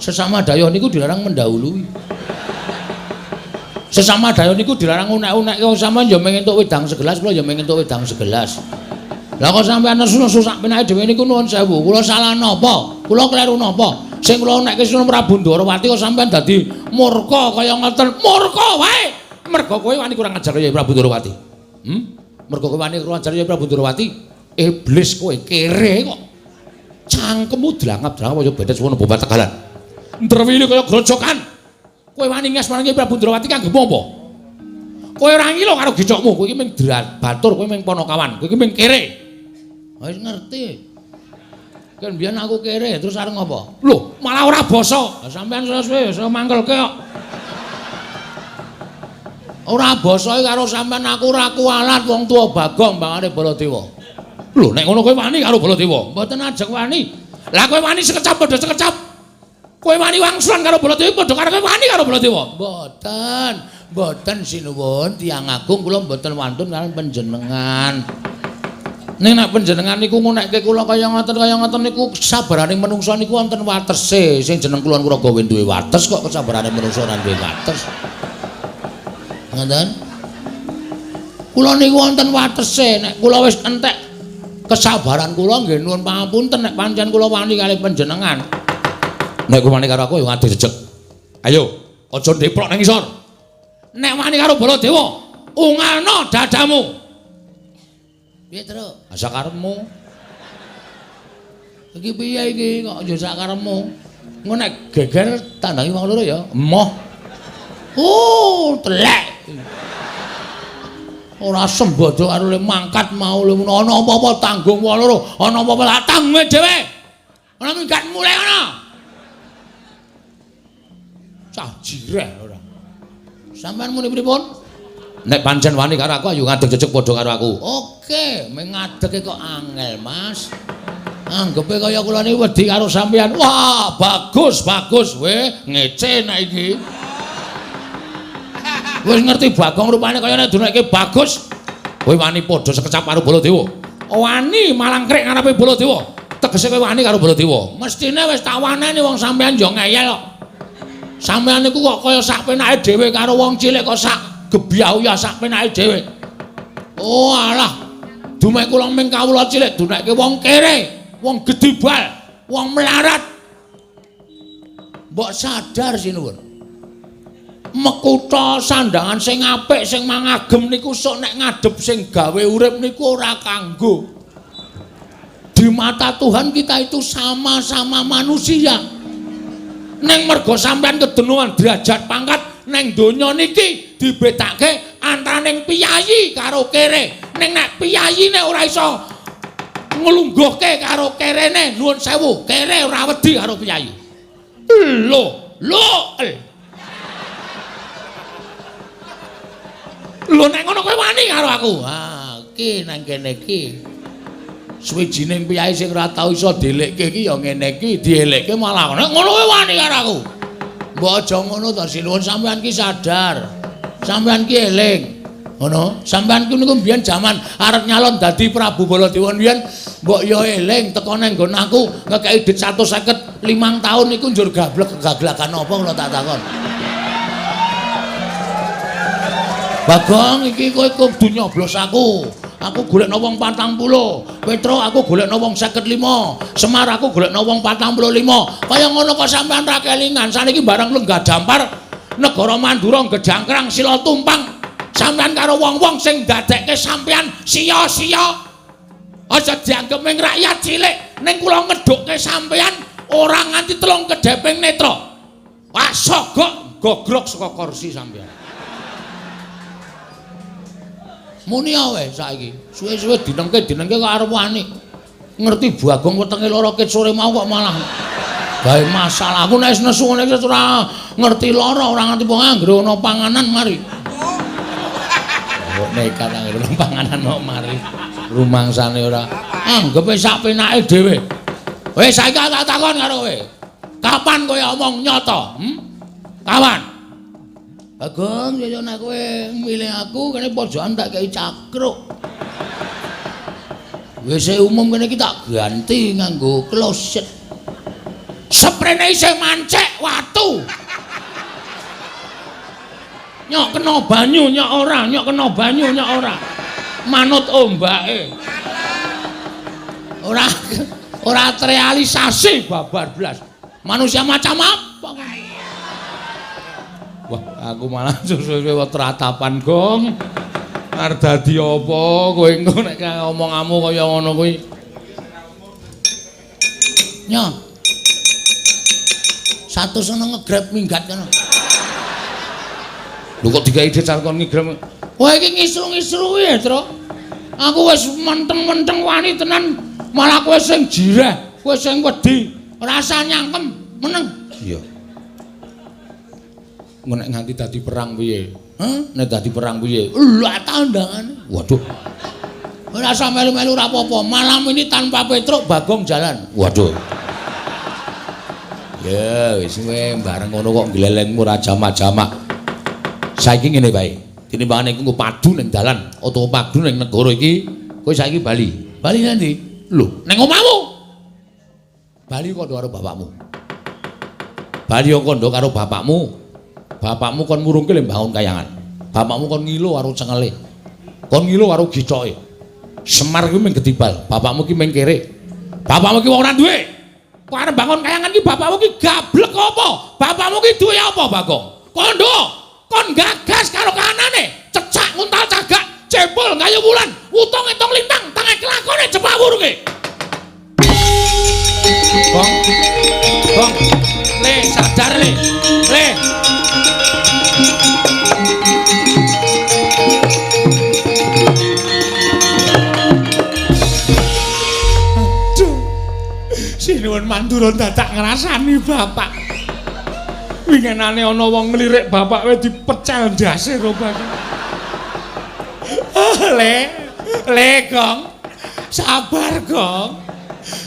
Sesama daya niku dilarang mendahului. Sesama daya niku dilarang unek-unekke sampeyan ya mung entuk wedang segelas, kula ya mung entuk wedang segelas. Lah kok sampeyan nesu-nesu sak penake dhewe niku nuwun sewu. Kula salah napa? Kula kleru napa? Sing kula nekke Sunan Prabu Ndarawati kok sampeyan dadi murka kaya ngoten. Murka wae. Mergo kowe wani kurang ajar kaya Prabu Ndarawati. Mergo kowe wani kurang ajar kaya Prabu Ndarawati. Iblis kowe kere kok. Cangkemmu dilangap-dilangap kaya bedet wono bomba Tegalan. Ndrewile kaya grojokan. Kowe wani nges marang Prabu Ndarawati kanggo apa? Kowe ora ngilo karo gicokmu, kowe iki mung batur, kowe mung Panakawan, kowe iki mung kere. Wis ngerti. Kan biyen aku kere, terus areng apa? Lho, malah ora basa. Sampeyan suwe iso mangkelke kok. Ora basa karo sampeyan aku ora kualat wong tuwa Bagong bangane Baladewa. Lho, nek ngono kowe wani karo Baladewa? Mboten ajeng wani. Lah kowe wani sekecap padha sekecap. Kowe wani wangsulan karo Baladewa padha karo kowe wani karo Baladewa. Mboten sinuwun tiyang agung kula mboten wantun kaliyan panjenengan. Ning nek panjenengan niku ngunekke kula kaya ngoten niku sabaraning menungsa niku wonten watese. Sing jeneng Kulon Pragawe duwe wates kok kesabaraning menungsa ora duwe wates. Ngoten? Kula niku wonten watese. Nek kula wis entek kesabaran kula nggih nuwun pangapunten nek pancen kula wani kalih panjenengan. Nek kowe wani karo aku ya ngadi jejeg. Ayo, aja ndeplok nang isor. Nek wani karo Baladewa, ungalno dadamu. Piye, Truk? Asa karepmu. Iki piye iki kok aja sak karepmu. Engko nek geger tandangi wong loro ya, emoh. Telek. Ora sembodo karo le mangkat mau le ana apa-apa tanggung wong loro, ana apa-apa lak tanggunge dhewe. Ana minggat mulai ana. Cah jireh ora. Sampeyan muni pripun? Nek pancen wani karo aku ayo ngadeg jejeg padha karo aku. Oke, ming ngadege kok angel, Mas. Anggepe kaya kula niki wedi karo sampeyan. Wah, bagus. Weh, ngece nek iki. Wis ngerti Bagong rupane kaya nek dunekke bagus. Kowe wani padha sekecap karo Baladewa. Wani malang krek ngarepe Baladewa. Tegese kowe wani karo Baladewa. Mestine wis tak waneni wong sampeyan yo ngeyel kok. Sampeyan niku kok kaya sak penake dhewe karo wong cilik kok sak gebyah ya sak penake dhewe. Oh alah. Dumek kula ming kawula cilik dunekke wong kere, wong gedibal, wong melarat. Mbok sadar sinuwun. Mekutha sandangan sing apik sing mangagem niku sok nek ngadep sing gawe urip niku ora kanggo. Di mata Tuhan kita itu sama-sama manusia. Neng mergo sampean kedenuan derajat pangkat neng donya niki dibedakake antaraning piyayi karo kere. Neng nek piyayi nek ora iso nglungguhke karo kerene nuwun sewu, kere ora wedi karo piyayi. Lho nek ngono kowe wani karo aku. Iki nang kene iki. Suwijining piyayi sing ora tau iso dielekke iki ya ngene iki, dielekke malah ngono kowe wani karo aku. Mbok aja ngono to sinuwun sampean ki sadar. Sampean ki eling. Ngono, sampean ki niku mbiyen jaman arep nyalon dadi Prabu Baladewa mbiyen mbok ya eling teko nang nggon aku ngekeki dit 155 tahun niku njur gablek kegaglakan apa kula tak takon. Bagong iki kowe kudu nyoblos aku. Aku golekno wong 40. Petro aku golekno wong 55. Semar aku golekno wong 45. Kaya ngono kok sampean ra kelingan. Saniki barang lenggah dampar negara Mandura gedangkrang sila tumpang. Sampean karo wong-wong sing dadekke sampean sia-sia. Aja dianggep ning rakyat cilik, ning kula ngedhukke sampeyan ora nganti 3 kedheping netra. Wah, sogok gogrok saka kursi sampeyan. Muni ae saiki. Suwe-suwe dinengke kok arep wani. Ngerti Bagong wetenge lara ket sore mau kok malah gawe masalah. Aku nek nesu ngene iki ora ngerti lara, ora ngerti wong anggere ana panganan mari. Kok nekat anggere ana panganan kok mari. Rumangsane ora anggepe sak penake dhewe. Wis saiki tak takon karo kowe. Kapan kowe omong nyata? Kapan? Bagong yo nek kowe milih aku kene pojokan tak kei cakruk. Wis umum kene iki tak ganti nganggo kloset. Sprene isih mancek watu. Nyok kena banyu nyok ora, nyok kena banyu nyok ora. Manut ombake. Ora terrealisasi babar blas. Manusia macam apa? Wah, aku malah suwe-suwe teratapan, Gong. Arep dadi apa kowe engko nek omonganmu kaya ngono kuwi. Nya. Satu seneng ngegrab minggat kana. Lho kok digawe decar kon ngegrab. Wah iki ngisru-ngisru ya, Tru. Aku wis menteng-menteng wani tenan, malah kowe sing jireh, kowe sing wedi, rasa nyangkem meneng. Iya. Nek nganti dadi perang piye? Nek dadi perang piye? Lah tandangane. Waduh. Ora usah melu-melu ora apa-apa. Malam ini tanpa Petruk Bagong jalan. Waduh. Ya wis kowe bareng ngono kok glelengmu ora jamak-jamak. Saiki ngene bae. Tinimbangane iku padu ning dalan utawa padu ning negara iki, kowe saiki bali. Bali nanti? Lho, ning omahmu. Bali kondo karo bapakmu. Bali kondo karo bapakmu. Bapakmu kon murungke le bangun kayangan. Bapakmu kon ngilo karo cengele. Kon ngilo karo gicoke. Semar kuwi mung gedibal, bapakmu ki mung kere. Bapakmu ki wong ora duwe. Kok arep bangun kayangan ki bapakmu ki gablek apa? Bapakmu ki duwe apa, Bagong? Kondo, kon gagas karo kanane, cecak nguntal cagak, cebol kayu wulan, utung entung lintang, tangan kelakone jebak wurunge. Bong. Bong. Le, sadar le. Le. Sinuwun mandura dadak ngrasani bapak. Wingenane ana wong nglirik bapak wis dipecel ndase karo bapak. Le Gong. Sabar Gong.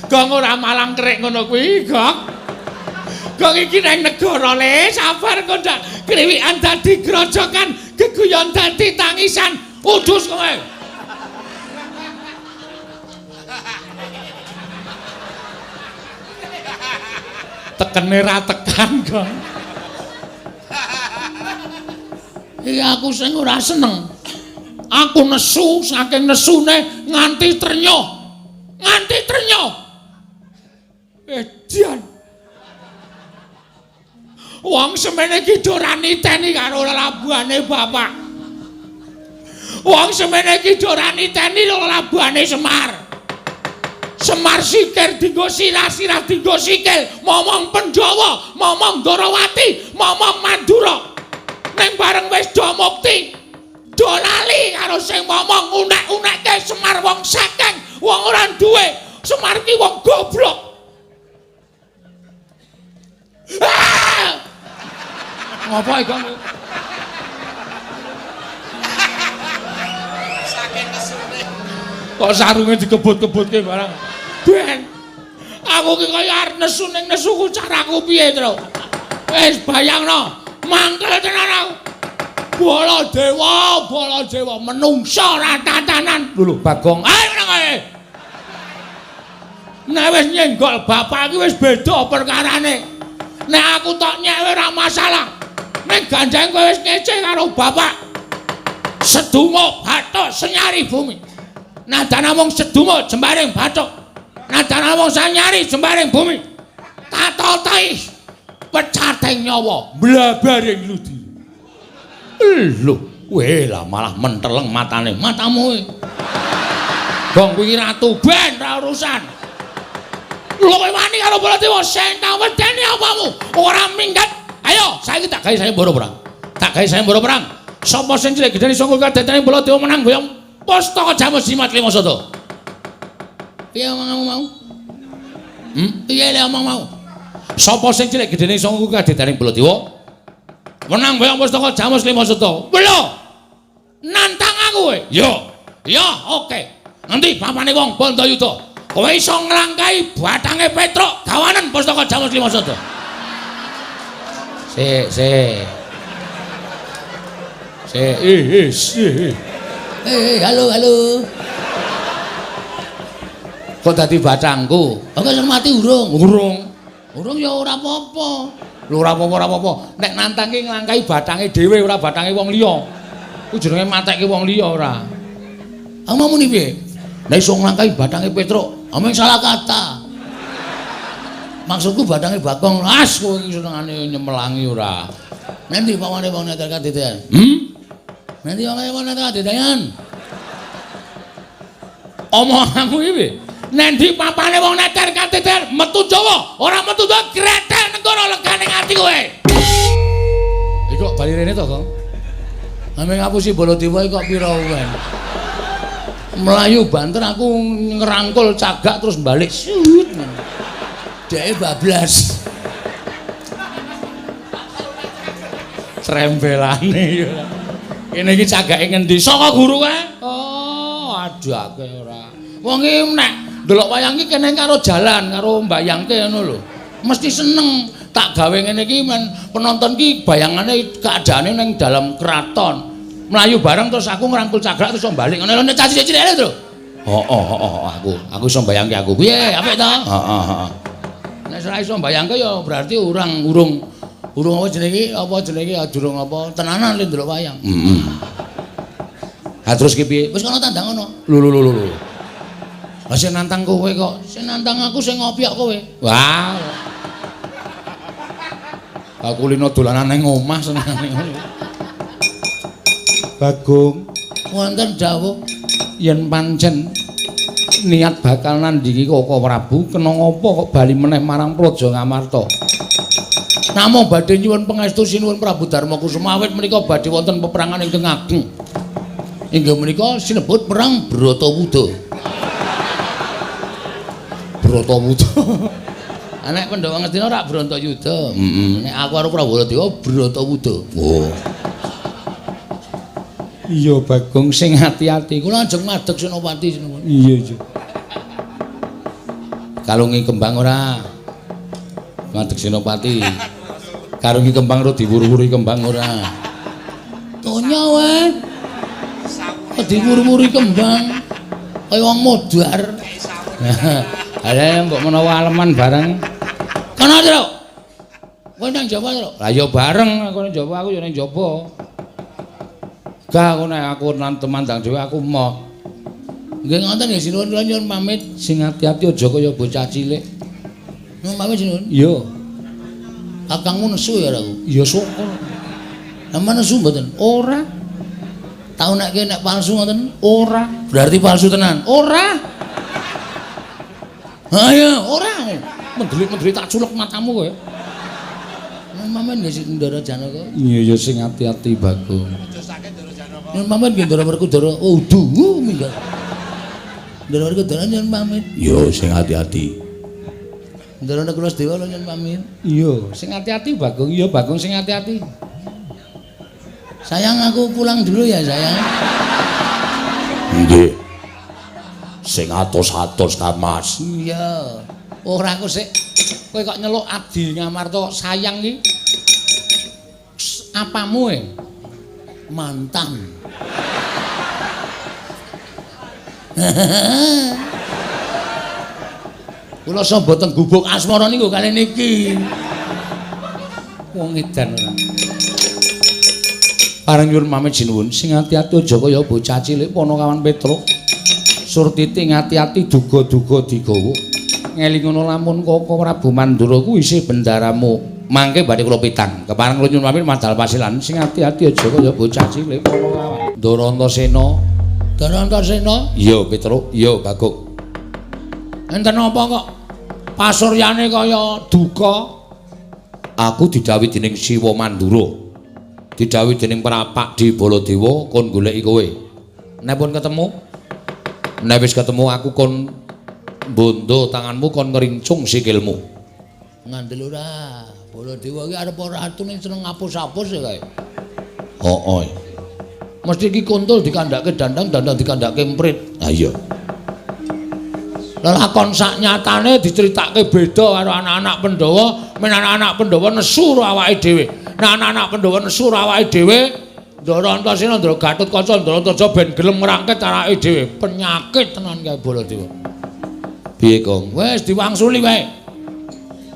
Gong ora malang kerik ngono kuwi, Gong. Gong iki nang negara le, sabar kok ndak kriwikan dadi grojokan, geguyon dadi tangisan. Udus kowe. Tekene ra tekan, Gong. Iki aku sing ora seneng. Aku nesu saking nesune nganti trenyuh. Nganti trenyuh. Edian. Wong semene iki do ora niteni karo labuhane bapak. Wong semene iki do ora niteni karo labuhane Semar. Semar sikir dinggo sirah-sirah dinggo sikil, momong Pandhawa, momong Ndarawati, momong Mandura. Ning bareng wis do mukti, do lali karo sing momong unek-unekke Semar wong sakeng, wong ora duwe. Semar ki wong goblok. Ah! Ngapa iki kamu? Saking kesune. Kok sarunge dikebut-kebutke barang. Ben. Aku ki kaya arep nesu ning nesuku caraku piye, Tru? Wis bayangno, mangkel tenan aku. Bala dewa menungsa ra tatanan. Lho, Bagong. Ayo nang kowe. Nek wis nyenggol bapak iki wis beda perkarane. Nek aku tok nyek ora masalah. Nek gandeng kowe wis ngece karo bapak. Sedungo bathuk senyari bumi. Nadyan namung sedungo jembaring bathuk. Nadyan namung sanyari jembaring bumi. Tatotai pecating nyawa blabaring ludi. Lho, kowe lah malah menteleng matane. Matamu. Gong kuwi ratu ben ra urusan. Lho kowe wani karo Baladewa sing tak wedeni apamu? Ora minggat. Ayo, saiki tak gawe sayembara perang. Tak gawe sayembara perang. Sapa sing cilik gedene sangka kadetane Baladewa menang goyong Pustaka Jamus Jimat Limasada. Piye omongmu mau? Piye le omong mau? Sapa sing cilik gedene sangka kadetane Baladewa menang goyong Pustaka Jamus Limasada. Lho. Nantang aku kowe. Yo. Ya, oke. Nanti papane wong Bandayuda. Kowe iso nglangkai bathange Petruk gawanen Pustaka Jamus Limasada. Sik. Halo. Kok dadi bathangku? Kok sing mati urung? Urung ya ora apa-apa. Lho ora apa-apa. Nek nantangke nglangkai bathange dhewe ora bathange wong liya. Ku jenenge matekke wong liya ora. Amamu ni piye? Nek iso nglangkai bathange Petruk, ameng salah kata. Maksudku bathange Bagong las kowe iki senengane nyemelangi ora. Nanti pawane wong neter kadedayan. Nanti pawane wong neter kadedayan. Omonganmu iki piye? Nendi papane wong neter kadedayan metu Jawa, ora metu Jawa gretel negara legane ati kowe. Iki kok bali rene to, Kang? Ameng ngapusi Baladewa kok pira uwen. Melayu banter aku ngerangkul cagak terus balik sut. Dheke bablas. Trembelane ya. Kene iki cagake ngendi? Saka guru kae? Oh, adake ora. Wong iki nek ndelok wayang iki kene karo jalan, karo mbayangke ngono lho. Mesti seneng tak gawe ngene iki men penonton ki bayangane keadaane ning dalam keraton. Melayu bareng terus aku ngrangkul cagak terus balik ngono nek caci cilik lho. Aku iso mbayangke aku. Piye? Apik to? Heeh. Nek ora iso mbayangke ya berarti urung apa jenenge durung apa tenanan le ndelok wayang. Heeh. Ha terus ki piye? Wis kono tandang ngono. Lho. Lah sing nantang kowe kok, sing nantang aku sing ngopi kok kowe. Wah. Aku lino dolanan ning omah senengane ngono. Bagong wonten dawuh yen pancen niat bakal nandingi Kaka Prabu kena ngapa kok bali meneh marang Praja Ngamarta. Namung badhe nyuwun pangestu sinuwun Prabu Darma Kusuma awit menika badhe wonten peperangan ingkang ageng. Inggih menika sinebut perang Bratawuda. Nek Pandhawa ngertina ora Bratayuda. Nek aku karo Prabu Baladewa Bratawuda. Oh. Iya Bagong sing ati-ati. Kula ajeng madeg Senopati sinuwun. Iya. Kalungi kembang ora. Madeg Senopati. Kalungi kembang ora diwur-wuri kembang ora. Tonya wae. Kok diwur-wuri kembang. Kaya wong modar. Ada mbok menawa aleman bareng. Kana to. Kowe nang Jawa to? Lah ya bareng aku nang Jawa, aku ya nang Jawa. Gak aku nang temandang dhewe aku emoh. Nggih ngoten nggih sinuwun kula nyuwun pamit sing ati-ati aja kaya bocah cilik. Nyuwun pamit sinuwun. Iya. Kakangmu nesu ya aku. Iya saka. Nama nesu mboten? Ora. Tau nek palsu ngoten? Ora. Berarti palsu tenan. Ora. Ayo, ora. Mendelik-mendelik tak culek matamu kowe. Mamen nggih sing Ndara Janaka. Iya ya sing ati-ati Bagong. Nyuwun pamit nggih Ndara Werkudara. Oh, minggat. Ndara Werkudara nyuwun pamit. Yo sing ati-ati. Ndara Nagaradewa nyuwun pamit. Iya, sing ati-ati Bagong. Iya Bagong sing ati-ati. Sayang aku pulang dulu ya, sayang. Nggih. Sing atos-atos ta, Mas. Iya. Ora aku sik. Kowe kok nyeluk Adi Ngamarta sayang iki. Apamu mantan. Kula samba teng gubuk asmara niku kali niki. Wong edan ora. Pareng nyuwun pamit sinuwun, sing ati-ati aja kaya bocah cilik Panakawan Petruk. Surtiti ngati-ati duga-duga digawa. Ngelingono lamun Kaka Prabu Mandura kuwi isih bendaramu. Mangke badhe kula pitang. Kepareng kula nyuwun pamit madal pasilan sing ati-ati aja kaya bocah cilik Panakawan. Ndara Antasena Dara Antasena? Iya, Petruk. Iya, Bagong. Enten apa kok pasuryane kaya duka? Aku didhawuhi dening Siwa Mandura. Didhawuhi dening Prapak di Baladewa kon goleki kowe. Nek pun ketemu, Nek wis ketemu aku kon bondo tanganmu kon ngerincung sikilmu. ngandel ora. Baladewa iki arep ora atune seneng ngapus-apus ya kae. Hooh. Mesti iki kuntul dikandhake dandang dikandhake emprit. Ha iya. Lelakon sak nyatane diceritake beda karo anak-anak Pandhawa, men anak-anak Pandhawa nesu karo awake dhewe. Nah anak-anak Pandhawa nesu karo awake dhewe, Ndara Antasena, Ndara Gatotkaca, Ndara Antaja ben gelem ngrangket awake dhewe. Penyakit tenan kae Baladewa. Piye, Kong? Wis diwangsuli wae.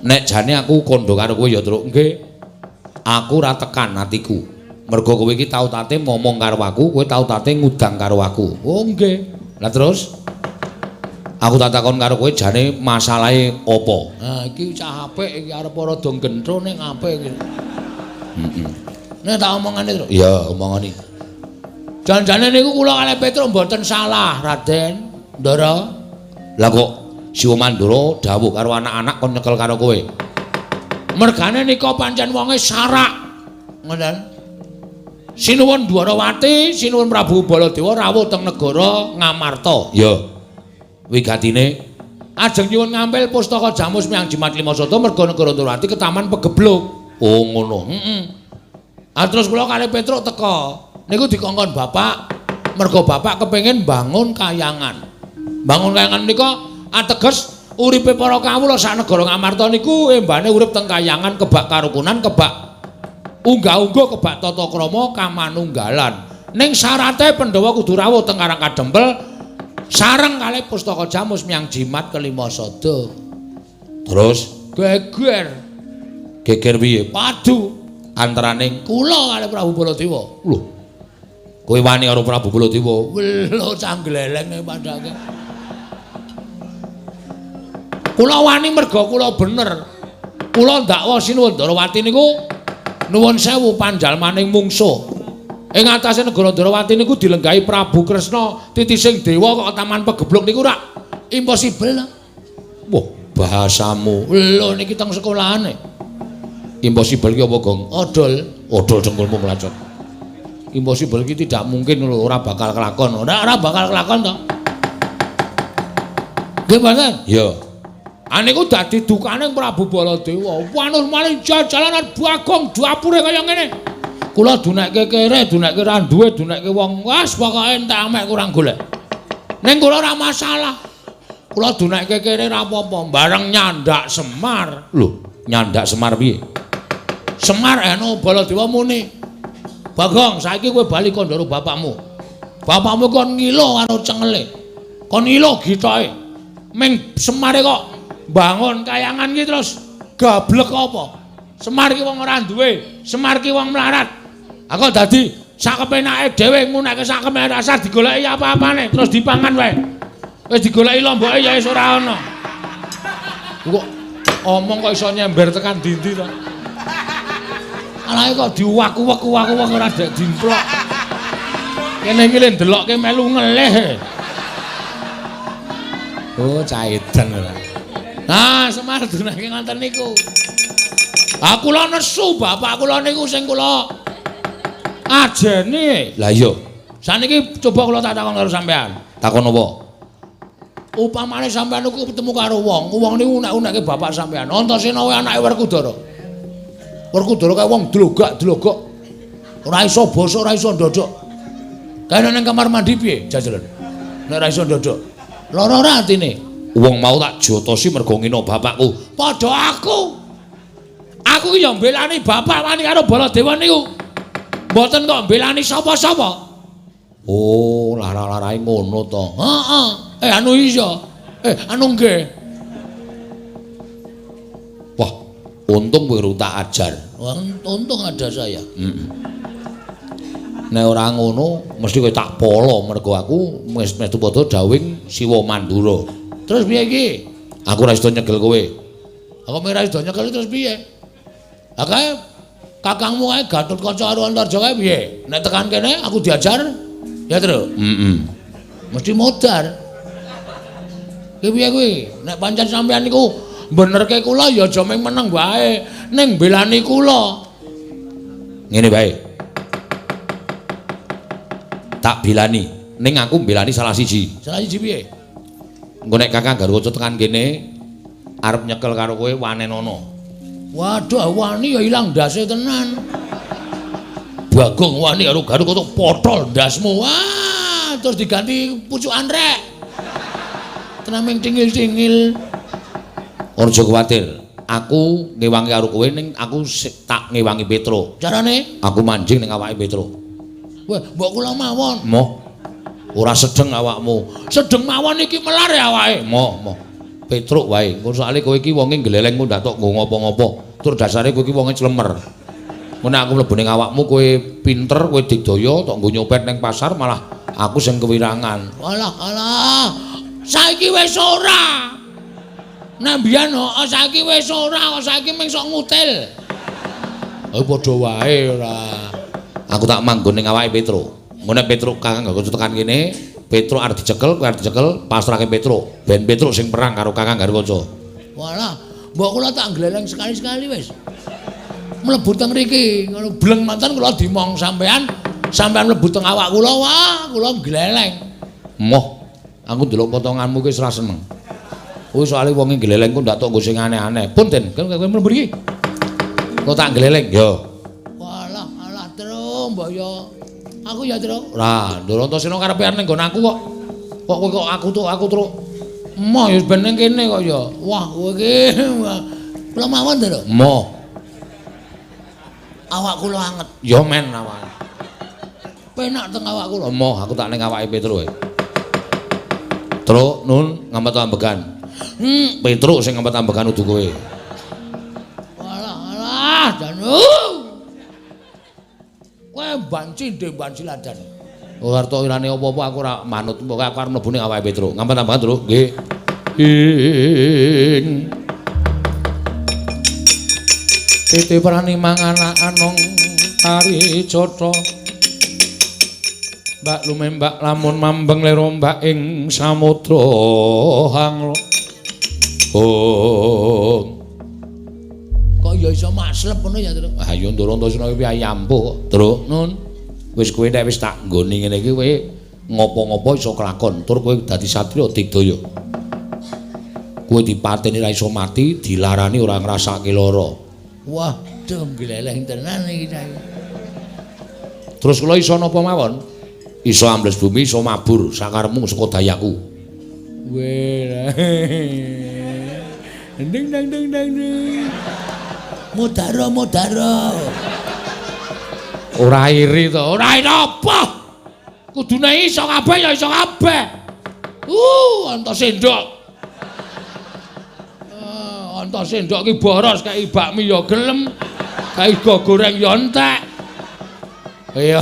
Nek jane aku kandha karo kowe ya, Truk. Nggih. Aku ora tekan atiku. Mergo kowe iki tau tate ngomong karo aku, kowe tau tate ngudang karo aku. Oh nggih. Lah terus aku tak takon karo kowe jane masalahe apa? Nah iki cah apik iki arep rada gendro ning apik iki. Nek tak omongane, Truk. Iya, omongane. Jan-jane niku kula kalih Petruk mboten salah, Raden. Ndara. Lah kok Siwa Mandura dawuh karo anak-anak kon nyekel karo kowe. Mergane nika pancen wonge sarak. Ngoten. Sinuwun Dwarawati, sinuwun Prabu Baladewa rawuh teng negara Ngamarta. Ya. Wigatine Ajeng nyuwun ngambil pustaka Jamus Miang Jimat Limasada merga negara Dwarawati ketaman pegebluk. oh ngono. Terus kula kalih Petruk teka. Niku dikongkon bapak merga bapak kepengin bangun kayangan. Bangun kayangan nika ateges uripe para kawula sak negara Ngamarta niku embane urip teng kayangan kebak karukunan, kebak unggah-ungguh, kebak tata krama kamanunggalan. Ning syarate Pandhawa kudu rawuh teng Karang Kadempel sareng kalih pustaka Jamus Miang Jimat Kalimasada. Terus Geger geger piye? padu Antaraning kula kalih Prabu Baladewa. lho. Kowe wani karo Prabu Baladewa. Welo canggleleng padake. Kula wani merga kula bener. Kula ndakwa sinuwun Ndarawati niku nuwun sewu panjalmaning mungsuh. Ing atase negara Ndarawati niku dilenggahi Prabu Kresna titising dewa kok taman pegebluk niku ora impossible. Wah, bahasamu. Lho niki teng sekolahane. Impossible ki apa, Gong? Odol. Odol dengkulmu melacot. Impossible ki tidak mungkin lho, ora bakal kelakon. Ora bakal kelakon to. Nggih mboten? Ya. Aniku dadi dukane Prabu Baladewa. Wanus maling jalanan Bagong dapure kaya ngene. Kula dunekke kere, dunekke ra duwe, dunekke wong wis pokoke entek amek kurang golek. Ning kula ora masalah. Kula dunekke kere ra apa-apa, bareng nyandak Semar. Lho, nyandak Semar piye? Semar eno Baladewa muni. Bagong, saiki kowe bali kandhara bapakmu. Bapakmu kon ngilo karo cengele. Kon ngilo gitoke. Ming Semare kok bangun kayangan ki terus gablek apa? Semar ki wong ora duwe, Semar ki wong melarat. Aku dadi sak kepenake dhewe ngunekke sak kepenake rasa digoleki apa-apane terus dipangan wae. Wis digoleki lomboke ya wis ora ana. Kok omong kok iso nyember tekan ndi-ndi to? Alae kok diuwak-uwak ora dek dimplok. Kene iki le ndelokke melu ngelih. Oh, caedan ora. Nah, Semar dunake ngoten niku. Ah kula nesu bapak kula niku sing kula ajeni. Lah iya. Saniki coba kula tak takon karo sampean. Takon apa? Upamane sampean niku ketemu karo wong niku unek-unekke bapak sampean. Antasena wae anake Werkudara. Werkudara kae wong dlogak-dlogok. Ora iso basa, ora iso ndodok. Kae nang kamar mandi piye jajalan? Nek ora iso ndodok. Lara ora atine. Wong mau tak jotosi mergo ngino bapakku. Padha aku. Aku ki ya mbelani bapak wani karo Baladewa niku. Mboten kok mbelani sapa-sapa. Oh, lara-larae ngono to. Heeh. Anu iya. Anu nggih. Wah, untung kowe tak ajar. Untung ada saya. Nek ora ngono, mesti kowe tak polo mergo aku metu padha dawing Siwa Mandura. Terus piye iki? Aku ora iso nyegel kowe. Aku ora iso nyegel terus piye? Lah kae kakangmu kae Gatotkaca karo Antarja kae piye? Nek tekan kene aku diajar. Ya, Tru. Mesti modar. Ki piye kuwi? Nek pancen sampeyan niku benerke kula ya aja mung meneng wae, ning belani kula. Ngene bae. Tak bilani, ning aku belani salah siji. Salah siji piye? Engko nek Kakang Garwaca tekan kene arep nyekel karo kowe wanenono. Waduh, wani ya ilang ndase tenan. Bagong wani karo Garwaca potol ndasmu. Wah, terus diganti pucukan rek. Tenaming tingil-tingil. Ora aja kuwatir. Aku ngewangi karo kowe ning aku tak ngewangi Petro. Carane? Aku manjing ning awake Petro. Wah, mbok kula mawon. Moh. Ora sedeng awakmu. Sedeng mawon iki melar ya awake. Moh. Petruk wae. Engko soalé kowe iki wonge gleleng kok ndak tok nggo ngopo-ngopo. Tur dasare kowe iki wonge clemer. Mun aku mlebu ning awakmu kowe pinter, kowe digdaya tok nggo nyopet ning pasar malah aku sing kewirangan. Alah. Saiki wis ora. Nek mbiyen saiki wis ora, saiki mung sok ngutil. Padha wae ora. Aku tak manggon ning awake Petro. Mun nek Petro Kakang Garwaca tekan kene, Petro arep dicekel, kowe arep dicekel, pasrahke Petro. Ben Petro sing perang karo Kakang Garwaca. Walah, mbok kula tak gleleng sekali-sekali wis. Mlebu teng mriki, ngono bleng mantan kula dimong sampean mlebu teng awak kula, wah, kula gleleng. Moh, aku ndelok potonganmu ki wis ora seneng. Kowe soalé wonge gleleng kok ndak tok nggo sing aneh-aneh. Pun Den, kowe mlebu iki. Kok tak gleleng, yo. Walah, terus mbok yo. Aku ya, Tru. Lah, Ndarantasena karepe arep nggon aku kok. Kok kowe kok aku Tru. Emoh ya ben ning kene kok ya. Wah, kowe iki kula mawon to, Tru. Moh. Awak kula anget. Yo men awak. Penak teng awak kula. Moh, aku tak ning awake Petro. Tru, nun ngambet ambegan. Petro sing ngambet ambegan udu kowe. Walah, Danu. Kowe banci ndek banci ladan. Ora tok irane apa-apa aku ora manut, pokoke aku arep mlebu ning awake Petro. Ngambet ambegan, Tru. Nggih. Titi prani mangan anong tari cotha. Mbak lumembak lamun mambeng lerombak ing samudra hanglo. Kok ya iso maslep ngono ya, Tru? Ah ya Ndarantasena kuwi ayampuh kok, Tru. Nun. Wis kowe nek wis tak nggoni ngene iki kowe ngopo-ngopo iso kelakon. Tur kowe dadi satriya digdaya. Kowe dipateni ra iso mati, dilarani ora ngrasake lara. Wah, gleleng tenan iki ta. Terus kula iso napa mawon? Iso ambles bumi, iso mabur sakarepmu saka dayaku. Weh. Ding dang. Modaro. Ora iri to, ora Ora apa? Kudune iso kabeh ya iso kabeh. Antos sendok. Antos sendok ki boros kaya bakmi ya gelem. Kaya go goreng ya entek. Ya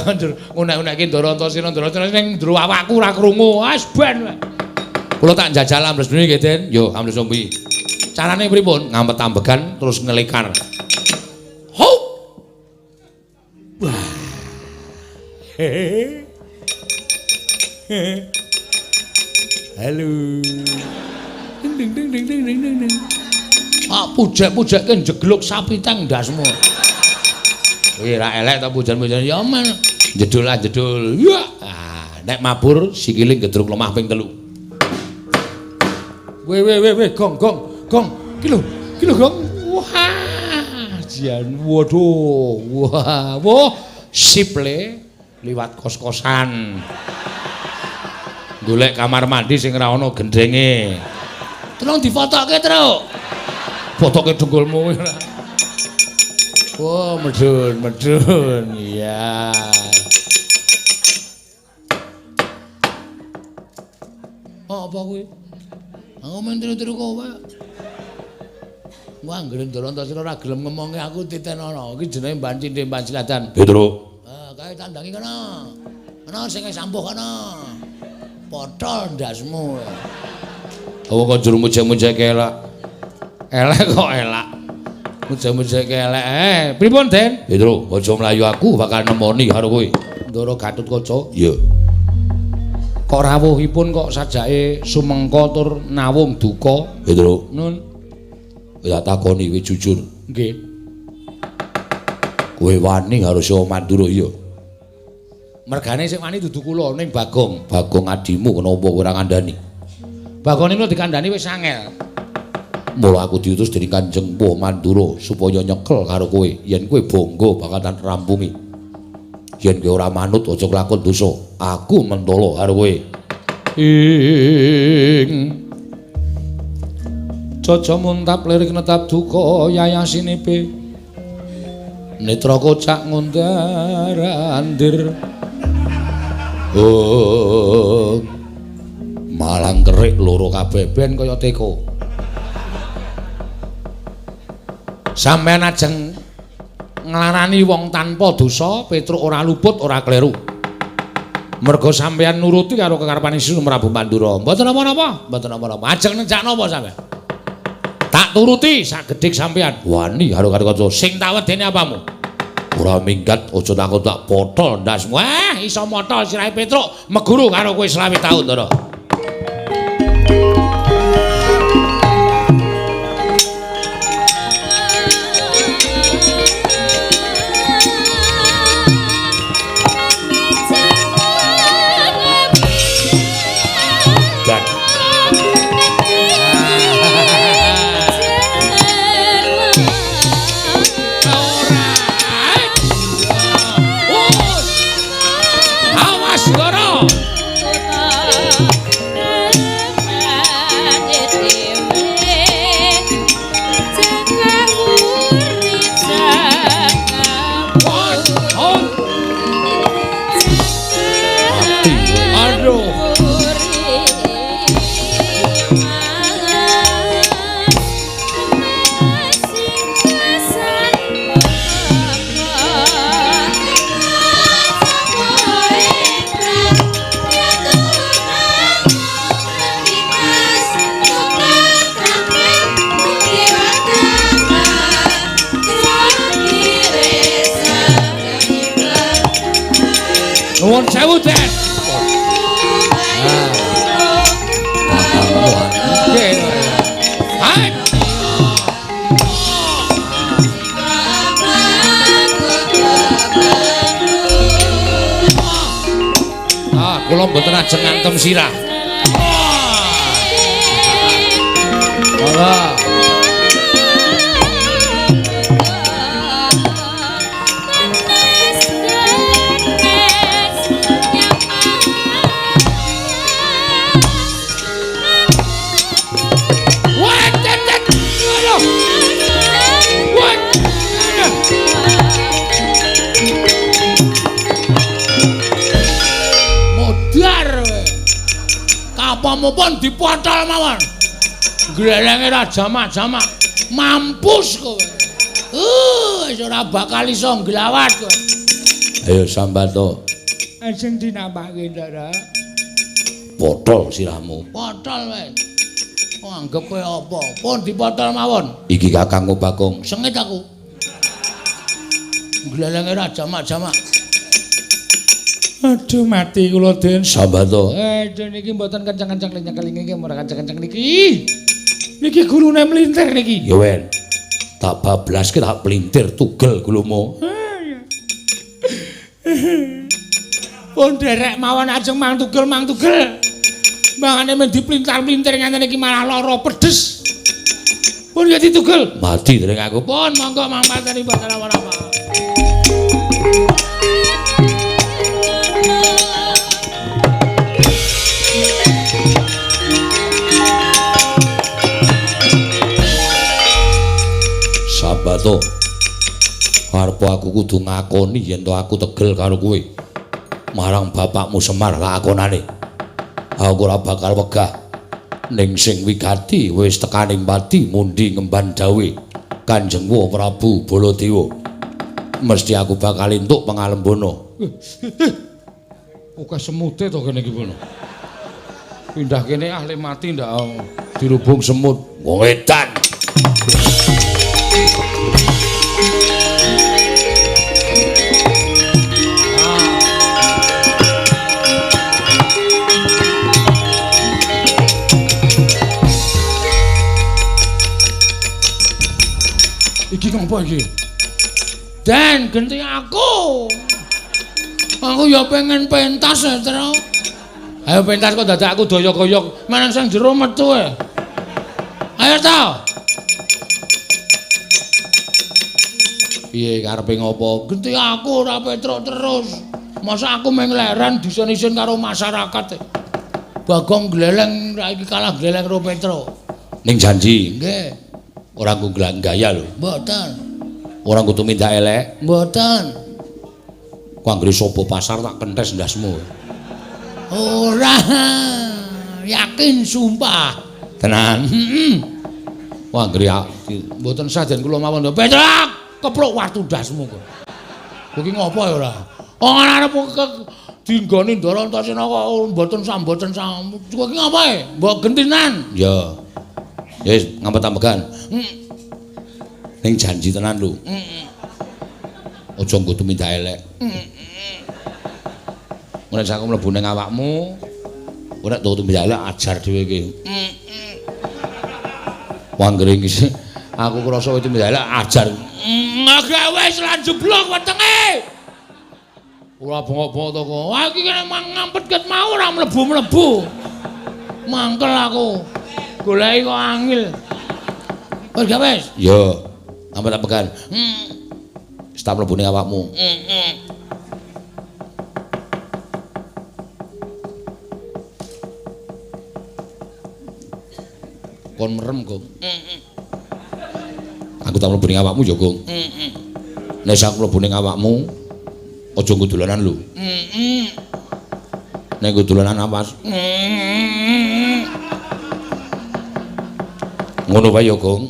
unek-unekke Ndarantasena ning ndro awakku ora krungu. Wis ben. Kula tak njajal ambles bumi nggih, Den. Yo, ambles bumi. Carane pripun? Ngampet ambegan terus ngelikar. Hop. Halo. Ding. Ah, pujek-pujekke jegluk sapi teng ndasmu. Wih, ra elek ta pujan-pujan Ya men, jedul. Ya. Ah, nek mabur sikile gedruk lemah ping 3. Weh, gong. Ki lho, gong. Wah, jan waduh. Wah, Sip le liwat kos-kosan. Golek kamar mandi sing ora ana gendenge. tolong difotoke, Tru. Fotoke dengkulmu. Oh, medun. Iya. Apa kuwi? Aku men tiru-tiru kowe. Wah, anggere Ndarantasena ora gelem ngomongi aku titenono. Iki jenenge Mbak Ciladan. Petro. Kae tandangi kana. Ana sing sampuh kana. Potol ndasmu. Oh kok juru mujek-mujek elak. Elek kok elak. Mujek-mujek elek. Pripun, Den? Petro, aja mlayu aku bakal nemoni karo kowe. Ndara Gatutkaca. Iya. Kok rawuhipun kok sajake sumengka tur nawung duka. Pedro, Nun. ya takoni kowe jujur. Nggih. Kowe wani karo Sewa Mandura iya. Mergane sing wani dudu kula ning Bagong. Bagong adimu kenapa kowe ora ngandani? Bagong niku dikandani wis angel. Mula aku diutus dening Kanjeng Puh Mandura supaya nyekel karo kowe yen kowe bangga bakatan rampungi. Yen kowe ora manut aja kelakon dosa. Aku mentolo karo kowe. Ing Caca muntap lirik netap duka yayasinipe netra kocak ngundarandir. Oh, malang kerik loro kabeh ben kaya teko. Sampeyan ajeng nglarani wong tanpa dosa, Petruk ora luput, ora kleru. Merga sampeyan nuruti karo kekarepan Sri Prabu Mandura. Mboten napa-napa, mboten napa-napa. Ajeng nenjak napa sampeyan? Tak turuti sagedhik sampeyan. Wani karo kanca Sing tak wedeni apamu? ora minggat aja takut tak potol ndasmu. Wah, iso motol sirahe Petruk, meguru karo kowe 20 taun to. Nuwun sewu, Den. Kula mboten ajeng ngantem sirah. Ora. Pun dipotol mawon. Glelenge ra jamak-jamak. Mampus kowe. Wis ora bakal iso nglawat kowe. Ayo Sambato. Ajeng dinampake, Ndara. Potol sirahmu. Potol wae. Kok anggap kowe apa? Pun dipotol mawon. Iki Kakangku Bagong. Sengit aku. Glelenge ra jamak-jamak. Aduh mati kula Den. Sambato. Aduh niki mboten kencang-kencang nyekeli niki ora kencang-kencang niki. Niki gulune mlintir niki. Ya wen. Tak bablaske tak pelintir tugel gulumu. Pun derek mawon ajeng mang tugel. Mangane men diplintar-plintir ngene iki malah lara pedes. Pun ya ditugel. Mati dereng aku. Pun monggo mang pateni mboten apa-apa. Sambato. Arep aku kudu ngakoni yen to aku tegel karo kowe. Marang bapakmu Semar lakonane. Aku ora bakal wegah. Ning sing wigati wis tekaning pati mundi ngemban dawuh Kanjeng Prabu Baladewa. Mesti aku bakal entuk pangalembono. Oke semute to kene iki pono. Pindah kene ahli mati ndak dirubung semut. Wong edan. apa iki? Den, genti aku. Aku ya pengen pentas ya, Tru. Ayo pentas kok dadak aku doyok-doyok meneng sing jero metu e. Ayo ta. Piye karepe ngopo? Genti aku ora petruk terus. Masa aku meng leren disen-isen karo masyarakat. Bagong gleleng ra iki kalah gleleng karo Petruk. Ning janji. Nggih. Ora nggo gaya lho. Mboten. Ora nggo tumindak elek. Mboten. Ku anggere sapa pasar tak kentes ndasmu. Ora. Yakin sumpah. Tenan. Wah, anggere mboten saden kula mawon. Petruk, kepluk watu ndasmu kok. Kowe iki ngopo ya ora? Wong arep dinggoni Ndara Antasena kok mboten sam. Kowe iki ngapae? Mbok gentinan. Ya. Wis ngampet ambegan. Ning janji tenan lho. Aja nggo tumindak elek. Ora sak mlebu ning awakmu. Ora tau tumindak elek ajar dhewe iki. Wanggere iki aku krasa kowe tumindak elek ajar. Gawe wis lan jeblok wetenge. Ora bongok-bongok to kok. Wah iki kene ngampet ket mau ora mlebu-mlebu. Mangkel aku. Goleki kok angel. Wis gawe wis. Yo. Ngampet ambegan. Wis tak mlebu ning awakmu. Kon merem, Gong. Aku tak mlebu ning awakmu ya, Gong. Nek sak mlebu ning awakmu, aja nggo dolanan lho. Nek nggo dolanan awas. Ngono wae ya, Gong.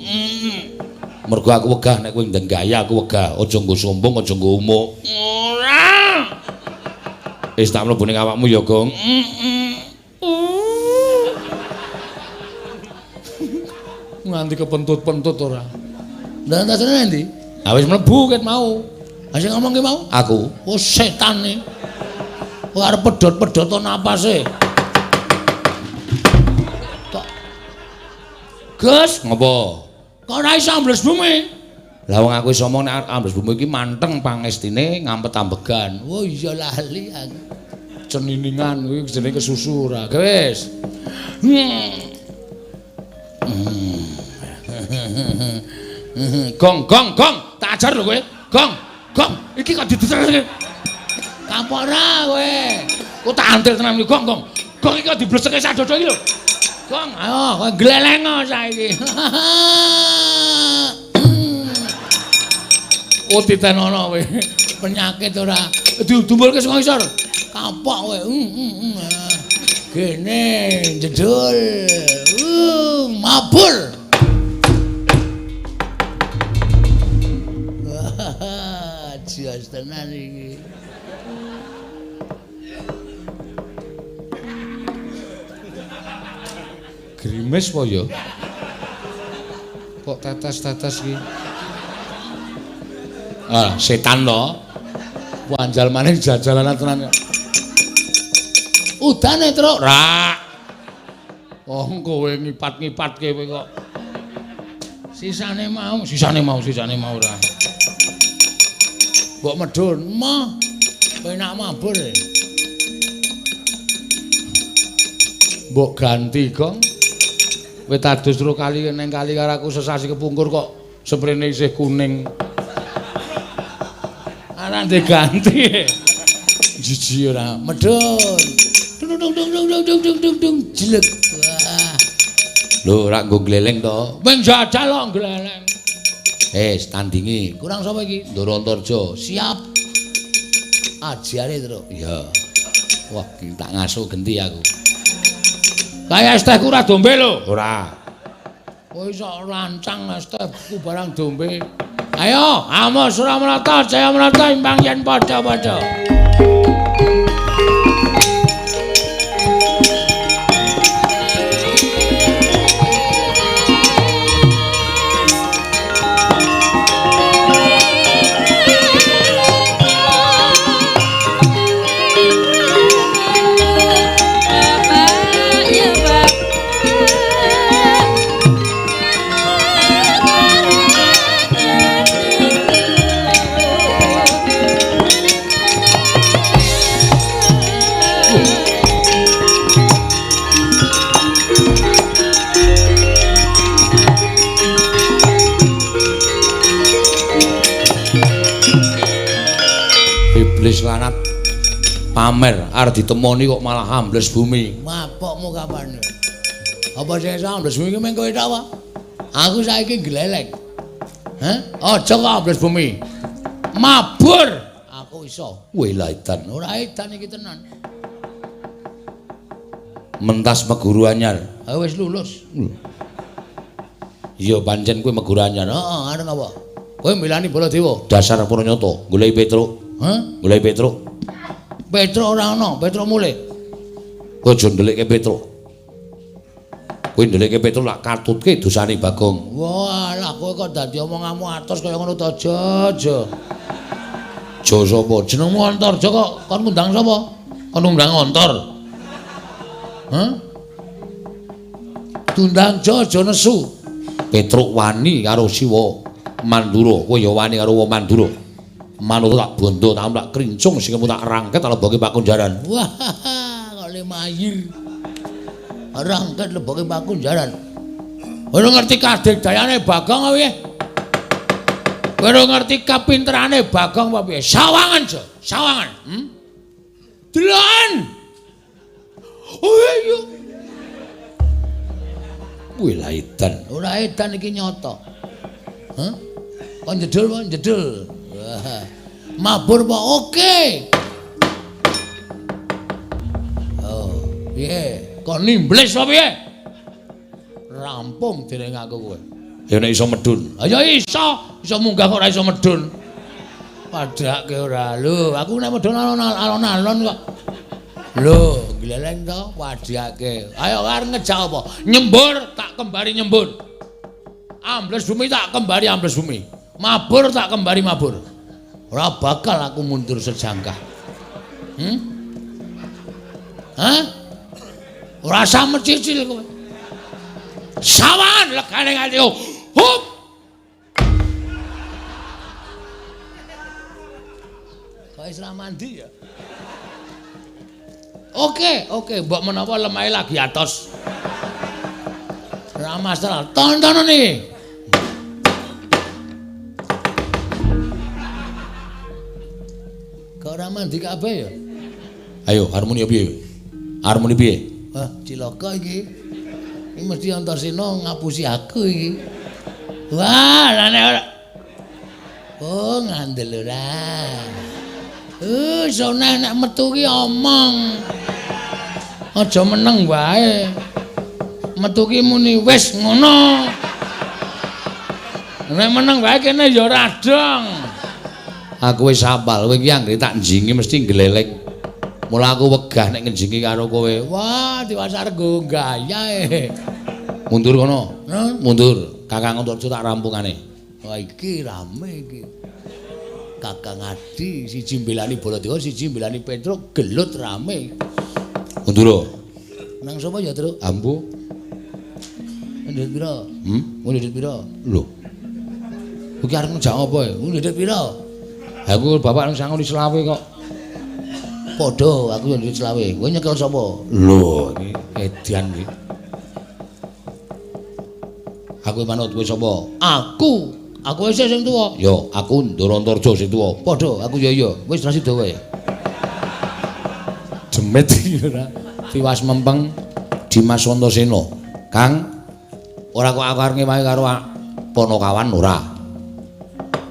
Mergo aku wegah nek kowe ndang gaya aku wegah, aja nggo sombong, aja nggo umuk. Ora. Wis tak mlebu ning awakmu ya, Gong. Nganti kepentut-pentut ora. Lah tasane endi? Ah wis mlebu ket mau. Ha sing ngomong ki mau? Aku. Oh setan e. Kok arep pedhot-pedhot to napase. Tok. Gus, Ngopo? kok ora iso ambles bumi? Lah wong aku wis omong nek ambles bumi iki manteng pangestine ngampet ambegan. Oh iya lali aku. Ceniningan kuwi jenenge kesusu ora. Wis. Gong, tak ajar lho kowe. Gong, iki kok didesek. Kapok ora kowe. Kok tak antil tenan iki, Gong. Gong iki kok dibleseke sadodo iki lho. Gong, ayo kowe glelengo saiki. Oh ditenono kowe. Penyakit ora. Diumbulke saka ngisor. Kapok kowe. Kene jedul. Mabur. Jas tenan iki. Grimes po ya? Kok tetes-tetes iki? Ah, setan to. Wanjal maning jajalanan tenan. Udane, Truk. Rak. Oh, kowe ngipat-ngipatke kowe kok. Sisane mau ora. Mbok medhun, mah. Penak mabur. Mbok ganti, Gong. Kowe tadus ro kali ning kali karo aku sesasi kepungkur kok sprene isih kuning. Ana ndek ganti. Jiji ora, medhun. Dung jelek. Wah. Lho, ora nggo gleleng to. Wing jajal kok gleleng. Tandingi. Kurang sapa iki? Ndara Antarja. Siap. Ajare, Truk. Iya. Wah, tak ngasuh genti aku. Kaya es tehku ora dombe lho. Ora. Kowe iso rancang es tehku barang dombe. Ayo, Amos Suramrata, Jaya Menata imbang yen padha-padha. Iblis lanat pamer arep ditemoni kok malah ambles bumi. Mapokmu kapan? Apa sing ambles bumi ki mengko tok apa? Aku saiki glelek. Hah? Aja kok ambles bumi. Mabur. Aku iso. Weh lah edan. Ora edan iki tenan. Mentas meguru anyar. Aku wis lulus. Iya pancen kowe meguru anyar. Heeh, areng apa? Kowe milani Baladewa. Dasar Puranyata, goleki Petruk. Hah? Goleki Petruk. Petruk ora ana, Petruk mulih. Kowe aja ndelikke Petruk. Kowe ndelikke Petruk lak katutke dosane Bagong. Wah, lah kowe kok dadi omonganmu atos kaya ngono to, Jo. Jo sapa? Jenengmu Ontor, Jo kok kon ngundang sapa? Kon ngundang Ontor. Hah? Tundang Jo, aja nesu. Petruk wani karo Siwa Mandura. Kowe ya wani karo wong Mandura. Manut tak bondo tak krincung sing tak rangket tak leboke pakunjaran. Wah, kok le mayir. Rangket leboke pakunjaran. Ora ngerti kadegdayane Bagong apa piye? Ora ngerti kapinterane Bagong apa piye? Sawangan, Jo. Sawangan. Deloken. Oh iya. Wih lah edan. Ora edan iki nyata. Hah? Kon jedul apa? Jedul. Wah. Mabur apa? Oke. Oh, piye? Kon nimblis apa piye? Rampung dereng aku kowe. Ya nek iso medun. Ayo iso munggah kok ora iso medun. Padake ora lho, aku nek medun alon-alon kok. Lho, gleleng to wadhake. Ayo arep ngejak apa? Nyembur tak kembari nyembur. Ambles bumi tak kembari ambles bumi. Mabur tak kembari mabur. Ora bakal aku mundur sejangkah. Hah? Ora usah mecicil kowe. Sawan legane ati. Hup. Kok Islam mandi ya? Oke, mbok menawa lemahe lagi atos. Ora masalah, tontonan iki. Kok ora mandi kabeh ya? Ayo, harmoni piye? Harmoni piye? Wah, cilaka iki. Iki mesti Antarsena ngapusi aku iki. Wah, lane ora. Oh, ngandel ora. Soneh nek metu ki omong. Aja meneng wae. Metu ki muni wis ngono. Nek meneng wae kene ya radong. Aku wis apal, kowe iki anggere tak njingi mesti gleleng. Mula aku wegah nek ngenjingi karo kowe. Wah, diwasar go gayae. Mundur kono. Hah? Mundur. Kakang untuk tak rampungane. Wah, iki rame iki. Kakang Adi siji mbelani Baladewa, siji mbelani Petruk, gelut rame. Mundur. Nang sapa ya, Truk? Ambu. Ndhet pira? Ndhet pira? Lho. Kuwi arep ngejak apa ya? Ndhet pira? Aku bapak nang sangon selawe kok. Padha, aku yo ndhet selawe. Kowe nyekel sapa? Lho, iki edian iki. Aku manut kowe sapa? Aku wis sing tuwa. Yo, aku Ndarantarja sing tuwa. Padha, aku yo iya. Wis rasi dawa ya. Demet iki ora. Tiwas mempeng Dimas Antasena. Kang, ora kok aku arep ngewahi karo Panakawan ora.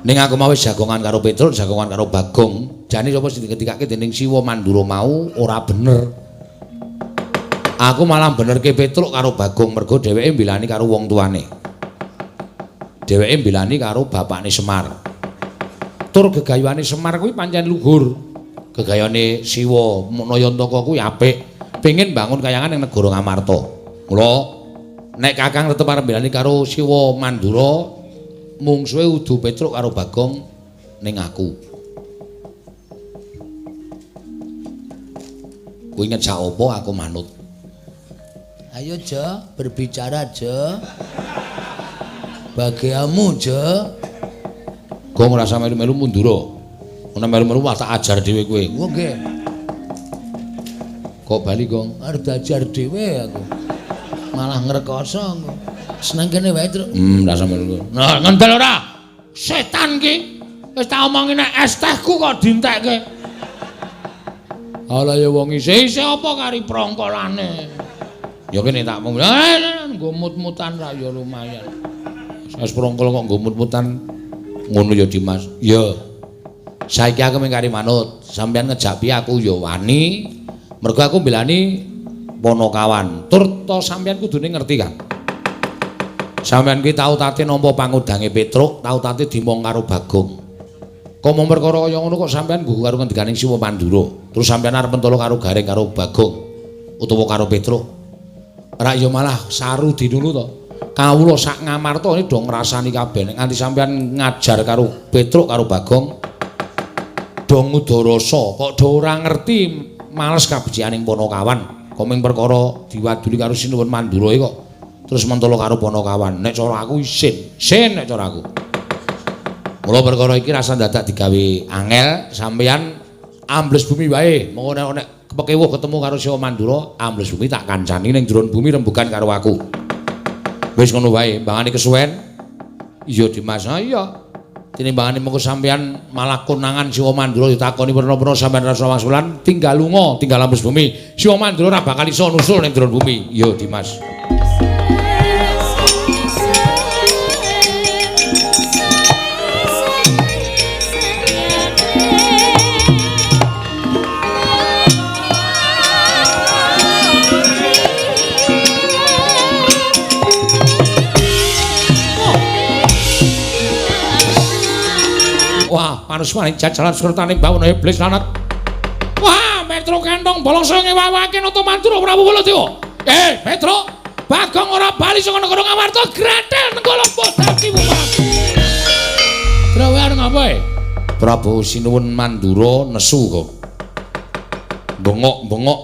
Ning aku mau wis jagongan karo Petruk, jagongan karo Bagong. Jane sapa sing diketikake dening Siwa Mandura mau ora bener. Aku malah benerke Petruk karo Bagong mergo dheweke mbilani karo wong tuane. Dheweke mbilani karo bapakne Semar. Tur gegayuhane Semar kuwi pancen luhur. Gegayane Siwa Nayantaka kuwi apik. Pengin bangun kayangan ning negara Ngamarta. Mula nek Kakang tetep arep mbilani karo Siwa Mandura, mungsuhe udu Petruk karo Bagong ning aku. Kuwi ngejak apa aku manut. Ayo, Jo, berbicara, Jo. Bagiamu, Jo. Gong ora usah melu-melu mundura. Ana melu-melu tak ajar dhewe kowe. Wo nggih. Kok bali, Gong? Arep diajar dhewe aku. Malah ngrekoso aku. Seneng kene wae, Truk. Ora usah melu. Nah, ngendel ora? Setan ki. Wis tak omongi nek es tehku kok dientekke. Ala ya wong isih apa kari prongkolane. Ya kene tak mung nggo mut-mutan ra ya lumayan. Wis prongkol kok nggo mut-mutan ngono ya Dimas. Ya. Saiki aku mung kari manut, sampeyan ngejak piye aku ya wani. Mergo aku mbelani Ponokawan. Tur to sampeyan kudune ngerti kan. Sampeyan ki tau tate nampa pangudange Petruk, tau tate dimong karo Bagong. Kok mung perkara kaya ngono kok sampeyan nggugu karo ngendikaning Siwa Mandura. Terus sampeyan arep mentolo karo Gareng karo Bagong utawa karo Petruk. Ora ya malah saru dinunu to. Kawula sak ngamarta iki do ngrasani kabeh nek nganti sampeyan ngajar karo Petruk karo Bagong do ngudarasa kok do ora ngerti males kabecianing Ponokawan. Kok mung perkara diwaduli karo Sinuwun Mandura iki kok terus mentolo karo Ponokawan. Nek cara aku isin nek cara aku. Mula perkara iki rasa dadak digawe angel sampeyan ambles bumi wae. Monggo nek kepekewuh ketemu karo Siwa Mandura, ambles bumi tak kancani ning jero bumi rembugan karo aku. Wis ngono wae, mbangane kesuwen. Iya Dimas, iya. Tinimbangane mengko sampeyan malah konangan Siwa Mandura ditakoni pira-pira sampeyan rasa wangsulan, tinggal lunga, tinggal ambles bumi. Siwa Mandura ora bakal iso nusul ning jero bumi. Iya Dimas. Wah, manuswane jajalan surtaning bawuna iblis lanat. Wah, Petruk kantong bolongso ngewawake nata Mandura Prabu Baladewa. Petruk, Bagong ora bali saka negara Ngamarta, gretel nenggala bodaki bubar. Drawe areng apa e? Prabu Sinuwun Mandura nesu kok. Bengok-bengok.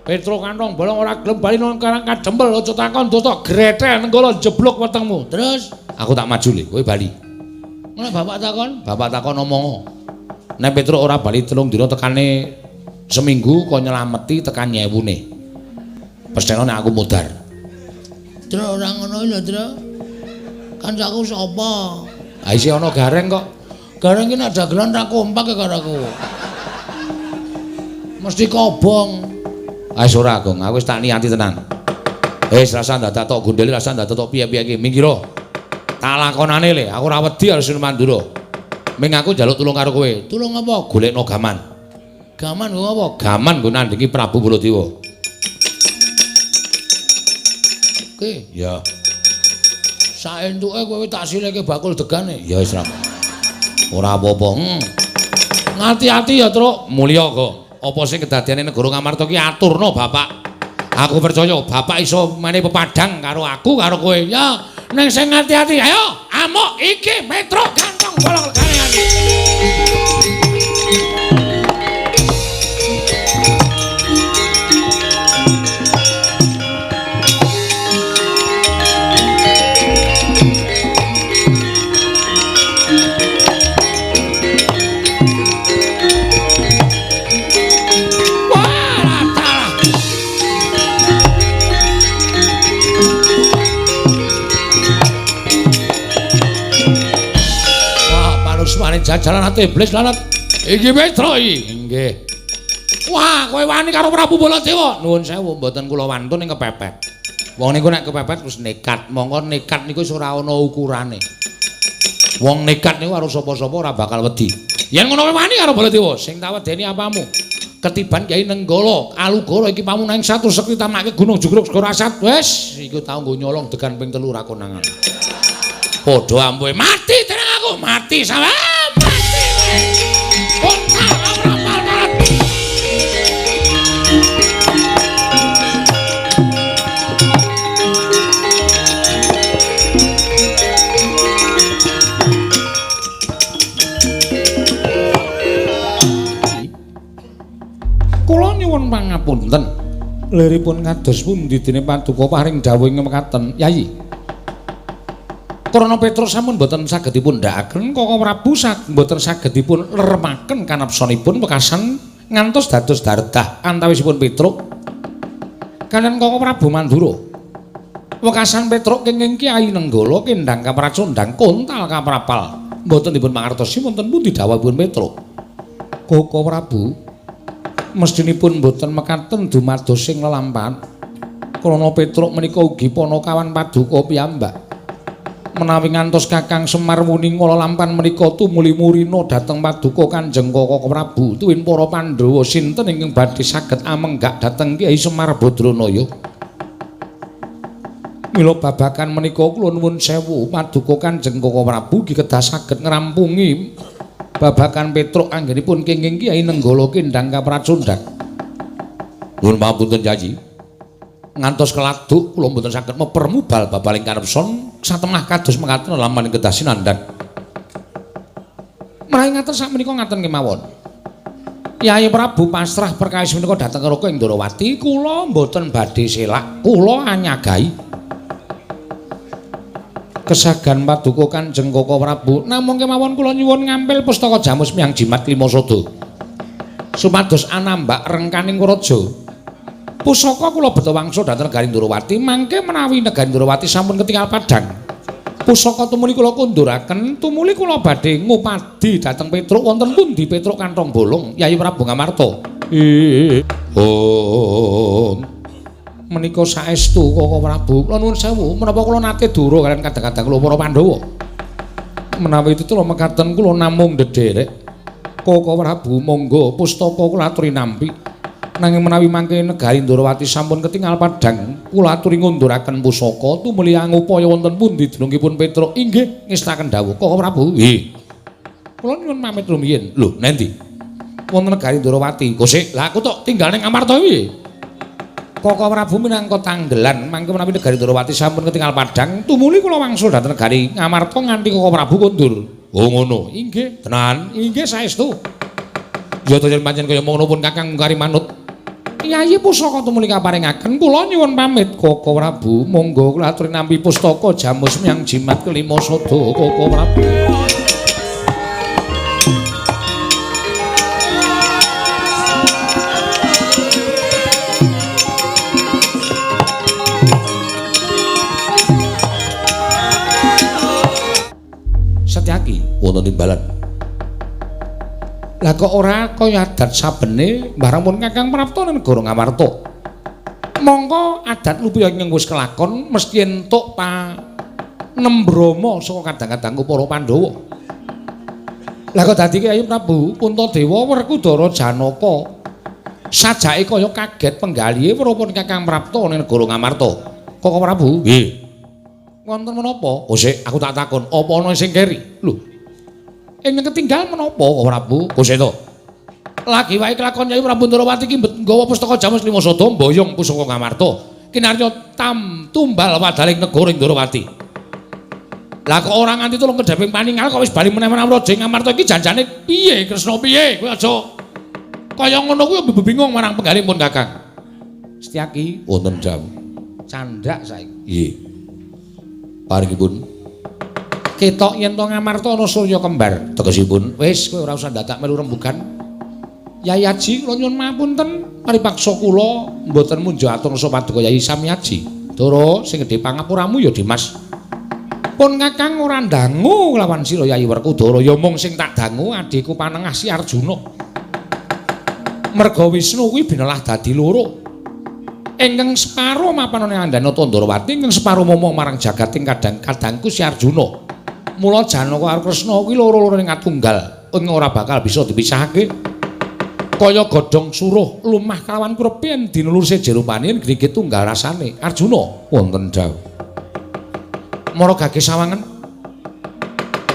Petruk kantong bolong ora gelem bali nang karang kadempel aja takon dotok gretel nenggala jeblok wetengmu. Terus aku tak maju le, kowe bali. Ngono bapak takon omong. Nek Petruk ora bali 3 dina tekane seminggu kok nyelameti tekan nyewune. Pestheno nek aku mudar. Tru ora ngono lho, Tru. Kancaku sapa? Ha isih ana Gareng kok. Gareng ki nek dagelan ra kompak karo aku. Mesti kobong. Wis ora, Gong. Aku wis tak niati tenan. Wis rasa dadak tok gondeli, rasa dadak tok piye-piye iki. Minggiro. Tak lakonane le, aku ora wedi karo Sinuwun Mandura. Ming aku njaluk tulung karo kowe. Tulung apa? Golekno gaman. Gaman nggo apa? Gaman nggo nandingi Prabu Baladewa. Oke, ya. Saentuke kowe tak sileke bakul degane. Ya wis ra. Ora apa-apa. Ngati-ati ya, Truk. Mulya kok. Apa sing kedadiane negara Ngamarta ki aturno Bapak. Aku percaya Bapak iso mene pepadang karo aku karo kowe. Ya. Neng sing ngati-ati, ayo amuk iki Petruk kantong bolong legane ati. Jajalan ati iblis lanat. Iki Petruk iki. Nggih. Wah, kowe wani karo Prabu Baladewa. Nuwun sewu, mboten kula wantun ning kepepet. Wong niku nek kepepet wis nekat. Monggo nekat niku wis ora ana ukurane. Wong nekat niku karo sapa-sapa ora bakal wedi. Yen ngono kowe wani karo Baladewa, sing tak wedeni apamu? Ketiban Kyai Nenggala, Alugara iki pamunahing satu sekti tamake Gunung Jugruk Segara Asat. Wis, iku tau nggo nyolong degan ping 3 ra konangan. Padha ampuhe mati tenang aku, mati sampean. Kula nyuwun pangapunten. Liripun kados pundi dene Paduka paring dawuh mekaten, Yayi? Karana Petruk sampun boten saged dipun ndhakaken, Koko Prabu boten saged dipun leremaken kanapsanipun wekasan ngantos dados dardah antawisipun Petruk kaliyan Koko Prabu Mandura. Wekasan Petruk kenging Kyai Nenggala kendhang kapracondhang kontal kaprapal. Boten dipun mangertosi wonten pundi dawuhipun Petruk. Koko Prabu Mestinipun boten mekaten dumados sing lelampahan. Krana Petruk menika ugi Panakawan Paduka piyambak. Menawi ngantos Kakang Semar muni nglalampan menika tumuli murina dhateng Paduka Kanjeng Kaka Prabu tuwin para Pandhawa sinten ingkang badhe saged amenggak dhateng Kyai Semar Badranaya. Mila babagan menika kula nuwun sewu Paduka Kanjeng Kaka Prabu nggih kedah saged ngrampungi babagan Petruk anggenipun kenging Kyai Nenggala Kendhang Kapracundhak. Nuwun pamunten Yayi. Ngantos keladuk kula mboten saged mepermu bal-babaling karepson satemah kados mekaten lampahan kedah sinandhang. Menawi ngaten sakmenika ngaten kemawon. Kyai Prabu pasrah perkawis menika dhateng Raka Indrawati, kula mboten badhe selak, kula anyagahi. Kesagan Paduka Kanjeng Kaka Prabu, namung kemawon kula nyuwun ngampil pustaka Jamus Miang Jimat Lima Sada. Supados anambak rengkaning raja. Pusaka kula beta wangsa dhateng Negari Ndrawati, mangke menawi Negari Ndrawati sampun ketingal padhang. Pusaka tumuli kula kunduraken, tumuli kula badhe ngupadi dhateng Petruk wonten pundi Petruk Kantong Bolong, Kyai Prabu Ngamarta. Oh. Menika saestu Kaka Prabu, kula nuwun sewu, menapa kula nate dura kaliyan kadang-kadang kula para Pandhawa. Menawi titula mekaten kula namung ndederek. Kaka Prabu monggo pustaka kula aturi nampi. Nanging menawi mangke Negari Ndrawati sampun ketingal padhang, kula aturi ngunduraken pusaka tumuli angupaya wonten pundi dunungipun Petruk. Inggih, ngestaken dawuh Kaka Prabu. Nggih. Kula nyuwun pamit rumiyin. Lho, nendi? Wonten Negari Ndrawati. Kosik, lha aku tok tinggal ning Amarta piye? Kaka Prabu minangka tanggelan mangke menawi Negari Ndrawati sampun ketingal padhang, tumuli kula wangsul dhateng Negari Ngamarta nganti Kaka Prabu kondur. Oh ngono. Inggih, tenan. Inggih saestu. Ya to yen pancen kaya mongno pun Kakang Mungkari manut. Kyai pusaka tumuli kaparingaken kula nyuwun pamit Kaka Prabu, monggo kula aturi nampi pustaka Jamus Miang Jimat Kelima Sada Kaka Prabu. Setyaki wonten timbalan. Lah kok ora kaya adat sabene barang pun Kakang Prapta negara Ngamarta. Mongko adat lupiya ing wis kelakon mesti entuk panembrama saka kadang-kadang para Pandhawa. Lah kok dadi Kyai Prabu Puntadewa Werkudara Janaka sajake kaya kaget penggalihe prapun Kakang Prapta ning negara Ngamarta. Kaka Prabu, nggih. Wonten menapa? Oh sik aku tak takon, apa ana sing keri? Lho. Ing ketinggal menapa Kaka Prabu? Kose to. Lagi wae kelakon Kyai Prabu Ndrawati iki nggawa pustaka Jamus Lima Sada mboyong pusaka Ngamarta. Kinarya tumbal wadaling negara Ndrawati. Lah kok ora nganti tulung kedhaping paningal kok wis bali meneh menawa Raja Ngamarta iki janjane piye Kresna piye? Kowe aja kaya ngono kuwi bingung marang penggalipun Kakang. Setyaki wonten dawuh. Candhak saiki. Nggih. Paringipun ketok yen to Ngamarta ana Surya kembar. Tegesipun, wis kowe ora usah dadak melu rembugan. Yai Aji kula nyuwun mapunten, paripaksa kula mboten munjo atur sapa Paduka Yai Sami Aji. Dara sing gedhe pangapuramu ya Dimas. Pun Kakang ora ndangu lawan sira Yai Werkudara, ya mung sing tak dangu adhiku panengah si Arjuna. Merga Wisnu kuwi binelah dadi loro. Ingkang separo mapan ana Andana Tandrawati, ingkang separo momong marang jagating kadang-kadangku si Arjuna. Mula Janaka karo Kresna kuwi loro-loro ning atunggal, ing ora bakal bisa dipisahake. Kaya godhong suruh lumah kalawan kurepi yen dinulurse jerupane yen grigit tunggal rasane. Arjuna wonten dawuh. Mara gage sawangen.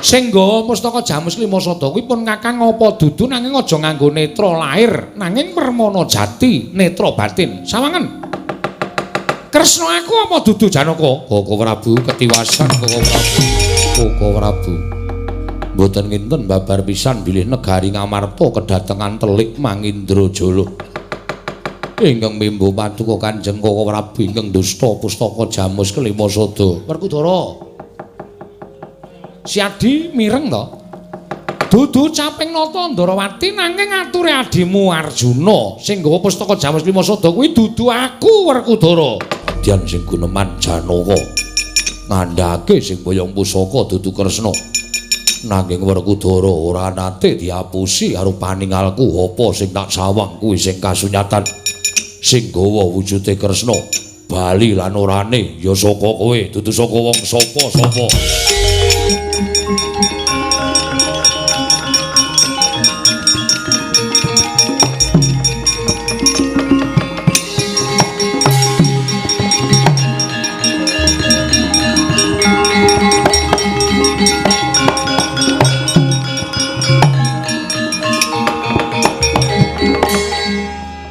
Sing nggawa pustaka Jamus Lima Sada kuwi pun Kakang apa dudu nanging aja nganggo netra lahir, nanging permana jati, netra batin. Sawangen. Kresna aku apa dudu Janaka? Kaka Prabu ketiwasan Kaka Prabu. Kaka Prabu. Mboten nginten babar pisan bilih negari Ngamarta kedatengan telik Mangindrajala. Ingkang mimba Paduka Kanjeng Kaka Prabu ingkang dusta pustaka Jamus Kelima Sada. Werkudara. Si Adi mireng to? Dudu caping nata Ndrawati nanging ature adimu Arjuna sing nggawa pustaka Jamus Lima Sada kuwi dudu aku Werkudara. Dian sing guneman Janaka. Ngandhake sing boyong pusaka dudu Kresna. Nanging Werkudara ora nate diapusi karo paningalku apa sing tak sawang kuwi sing kasunyatan sing gawa wujude Kresna bali lan orane ya saka kowe dudu saka wong sapa-sapa.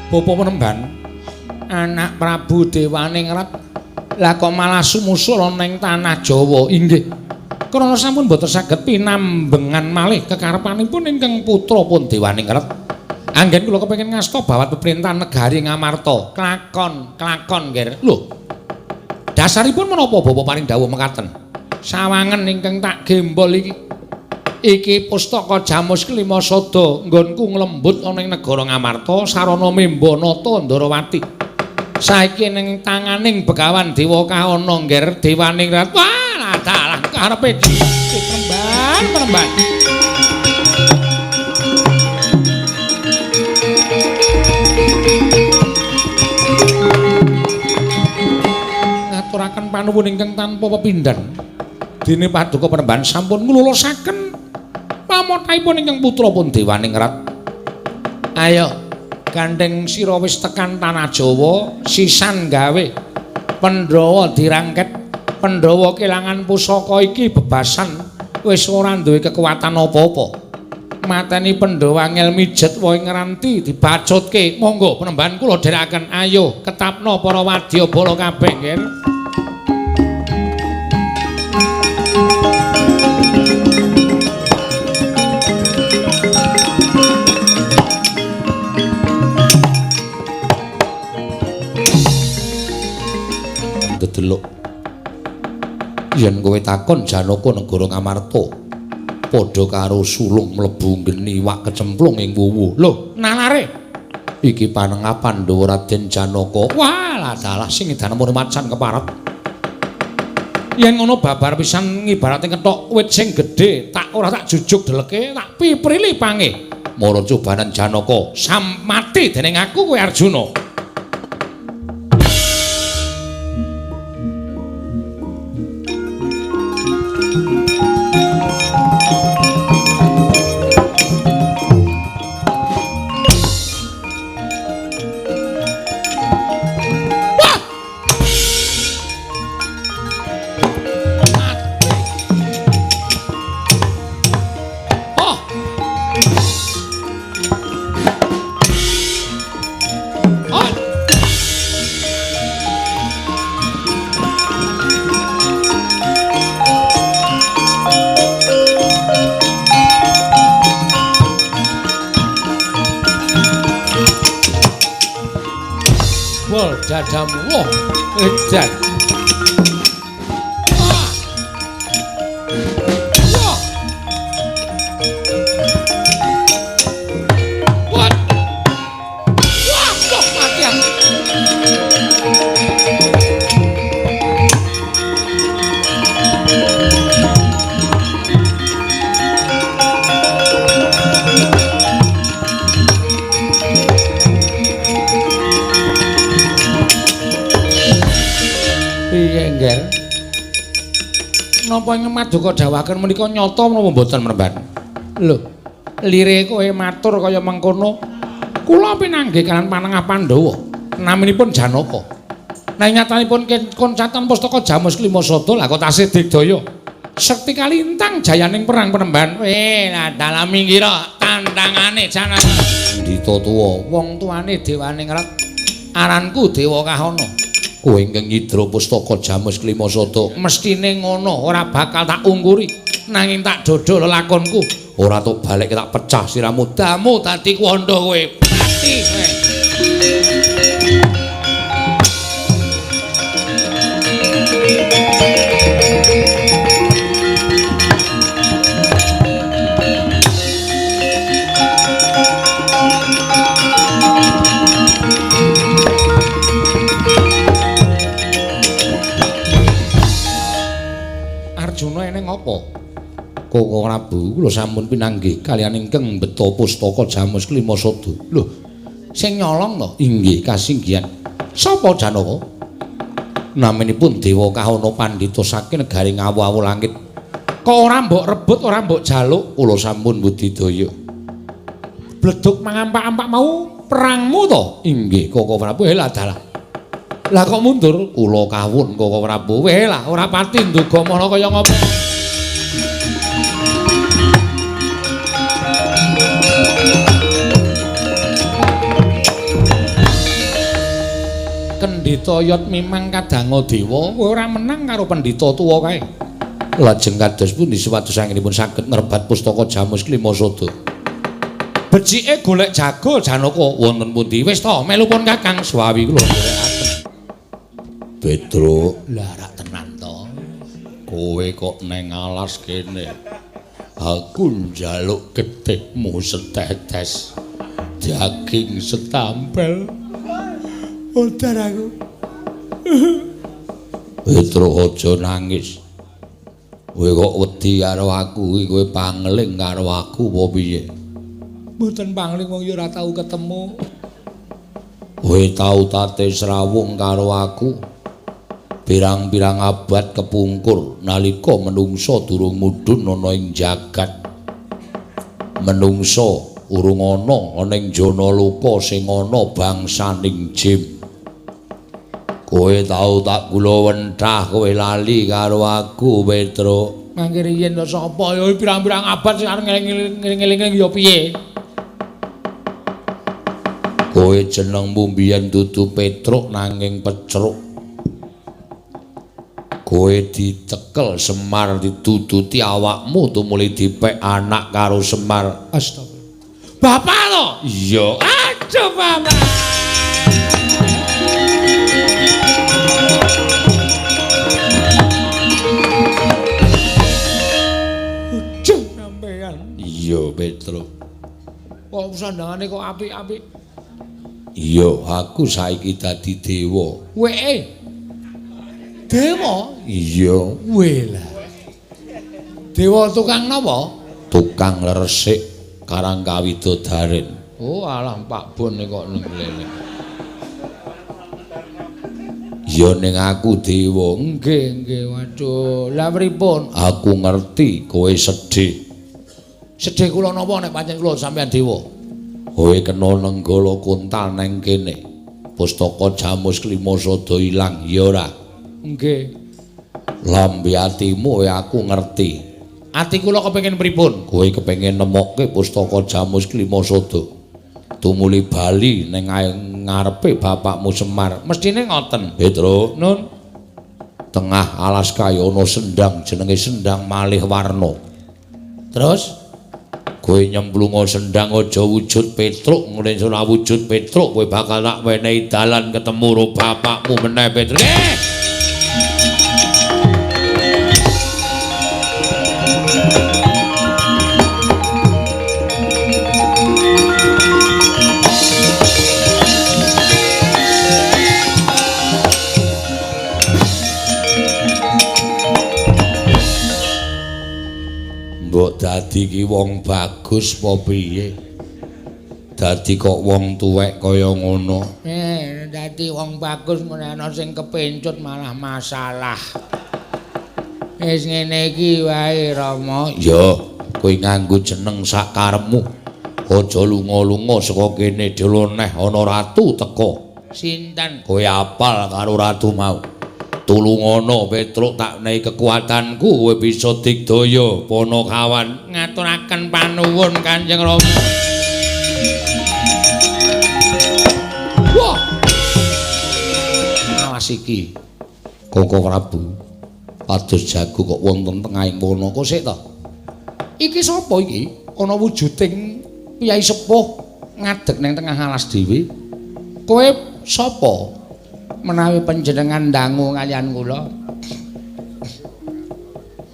Bapa Penemban, anak Prabu Dewaningrat, lah kok malah sumusul ning tanah Jawa. Inggih. Krana sampun boten saged pinambengan malih kekarepanipun ingkang putra pun Dewaningrat. Anggen kula kepengin ngasta bawat peperintahan negari Ngamarta. Klakon nggih. Lho. Dasaripun menapa Bapa paring dawuh mekaten? Sawangen ingkang tak gembol iki pustaka Jamus Kelima Sada nggonku nglembut ana ing negara Ngamarta sarana Membanata Ndarawati. Saiki ning tanganing Begawan Dewa Kahana ngger Dewaningrat. Wah, dalah karepe Penemban. Ngaturaken panuwun ingkang tanpa pepindhan. Dene Paduka Penemban sampun nglulusaken pamothaipun ingkang putra pun Dewaningrat. Ayo, gandeng sira wis tekan tanah Jawa, sisan gawe Pandhawa dirangket. Pandhawa kelangan pusaka iki bebasan wis ora duwe kekuatan apa-apa. Mateni Pandhawa ngel mijet wae ngranti dibacutke. Monggo Penemban kula dherekaken. Ayo, ketapna para wadyabala kabeh nggih. Dedelok yen kowe takon Janaka negara Ngamarta padha karo sulung mlebu geni wak kecemplung ing wuwu. Lho, nalare iki panengapan Pandhawa Raden Janaka. Walah dalah sing edanipun macan keparet. Yen ngono babar pisan ngibarate kethok wit sing gedhe, tak ora tak jujuk deleke, tak piprili pange. Mara cobanan Janaka sam mati dening aku kowe Arjuna. Dadamu, wah, edan. Wah, kok matian. Engger. Napa ing Paduka dawuhaken menika nyata menapa mboten Penemban? Lho, lire kowe matur kaya mengkono. Kula pinanggih kalan panengah Pandhawa. Naminipun Janaka. Nanging nyatanipun koncatan pustaka Jamus Kelima Sada lha kok tasih digdaya. Sekti kalintang jayaning perang Penemban. Lah dalam minggira tandangane Janaka. Ndita tuwa, wong tuane Dewaningrat. Aranku Dewa Kahana. Kowe ingkang nyidra pustaka Jamus Kelima Sada mestine ngono, ora bakal tak ungkuri. Nanging tak dodol lakonku, ora to balik tak pecah siramu. Damu dadi kandha kowe. Mati kowe. Arjuna eneng apa? Kok ora Prabu, kula sampun pinanggih kaliyan ingkang beta pustaka Jamus Klimasada. Lho, sing nyolong to? Inggih, kasinggihan. Sapa Janaka? Namanipun Dewa Kahana Pandhita saking negari ngawu-awu langit. Kok ora mbok rebut, ora mbok jaluk, kula sampun budidaya. Bleduk mangampak-ampak mau perangmu to? Inggih, Koko Prabu. Lah dalah. Lah kok mundur? Kula kawun Koko Prabu. Weh lah, ora pati nduga mono kaya ngopo. Kendhita Yot mimang kadanga dewa ora menang karo pendhita tuwa kae. Lajeng kados pundi supados anggenipun saged ngrebat pustaka Jamus Klimasada. Becike golek jago Janaka wonten pundi? Wis to, melu pun Kakang Swawi kula nderekaken. Petruk, lah rak tenan to. Kowe kok neng alas kene. Aku njaluk gethikmu setetes. Daging setampel. Utar aku. Petruk aja nangis. Kowe kok wedi karo aku, kowe pangling karo aku apa piye? Mboten pangling wong ya ora tau ketemu. Kowe tau tate srawung karo aku. Pirang-pirang abad kepungkur nalika menungsa durung mudhun ana ing jagat. Menungsa urung ana ing jana luka sing ana bangsaning jim. Kowe tau tak kula wenthah kowe lali karo aku, Petruk. Mangke riyen to sapa ya pirang-pirang abad sing arep ngeling-eling ya piye? Kowe jenengmu mbiyen dudu Petruk nanging Pecruk. Kowe ditekel Semar dituduti awakmu tumuli dipek anak karo Semar. Astagfirullah. Bapak to? Iya. Aduh, Bapak. Udah sampean. Iya, Petruk. Kok sandangane kok apik-apik? Iya, aku saiki dadi dewa. Weh. Dewa? Iya. Welah. Dewa tukang napa? Tukang resik Karang Kawidodaren. Oh, alah Pak Bon kok ning glene. Ya ning aku dewa. Nggih, nggih. Waduh, lah pripun? Aku ngerti kowe sedih. Sedih kula napa nek pancen kula sampeyan dewa? Kowe kena nenggala kuntal neng kene. Pustaka Jamus Klimasada ilang, ya ora? Nggih. Lambe atimu aku ngerti. Ati kula kepengin pripun? Kowe kepengin nemokke pustaka Jamus Klimasada. Tumuli bali ning ngarepe bapakmu Semar. Mestine ngoten. Petruk, Nun. Tengah alas kaya ana sendang jenenge Sendang Malih Warna. Terus kowe nyemplunga sendang aja wujud Petruk, ngene ora wujud Petruk kowe bakal tak wenehi dalan ketemu karo bapakmu meneh Petruk. Mbok dadi ki wong bagus apa piye? Dadi kok wong tuwek kaya ngono. Dadi wong bagus meneh ana sing kepencut malah masalah. Wis ngene iki wae Rama. Ya, kowe nganggo jeneng sak karepmu. Aja lunga-lunga saka kene dhewe neh ana ratu teka. Sinten? Kowe apal karo ratu mau. Tulungono Petruk tak nehi kekuatanku kowe bisa digdaya Panakawan. Ngaturaken panuwun Kanjeng Rama. Wah. Awas iki. Koko Prabu. Pados jago kok wonten tengahing kono. Kok sik to? Iki sapa iki? Ana wujuding piyai sepuh ngadeg ning tengah alas dhewe. Kowe sapa? Menawi panjenengan dangu kalian kula.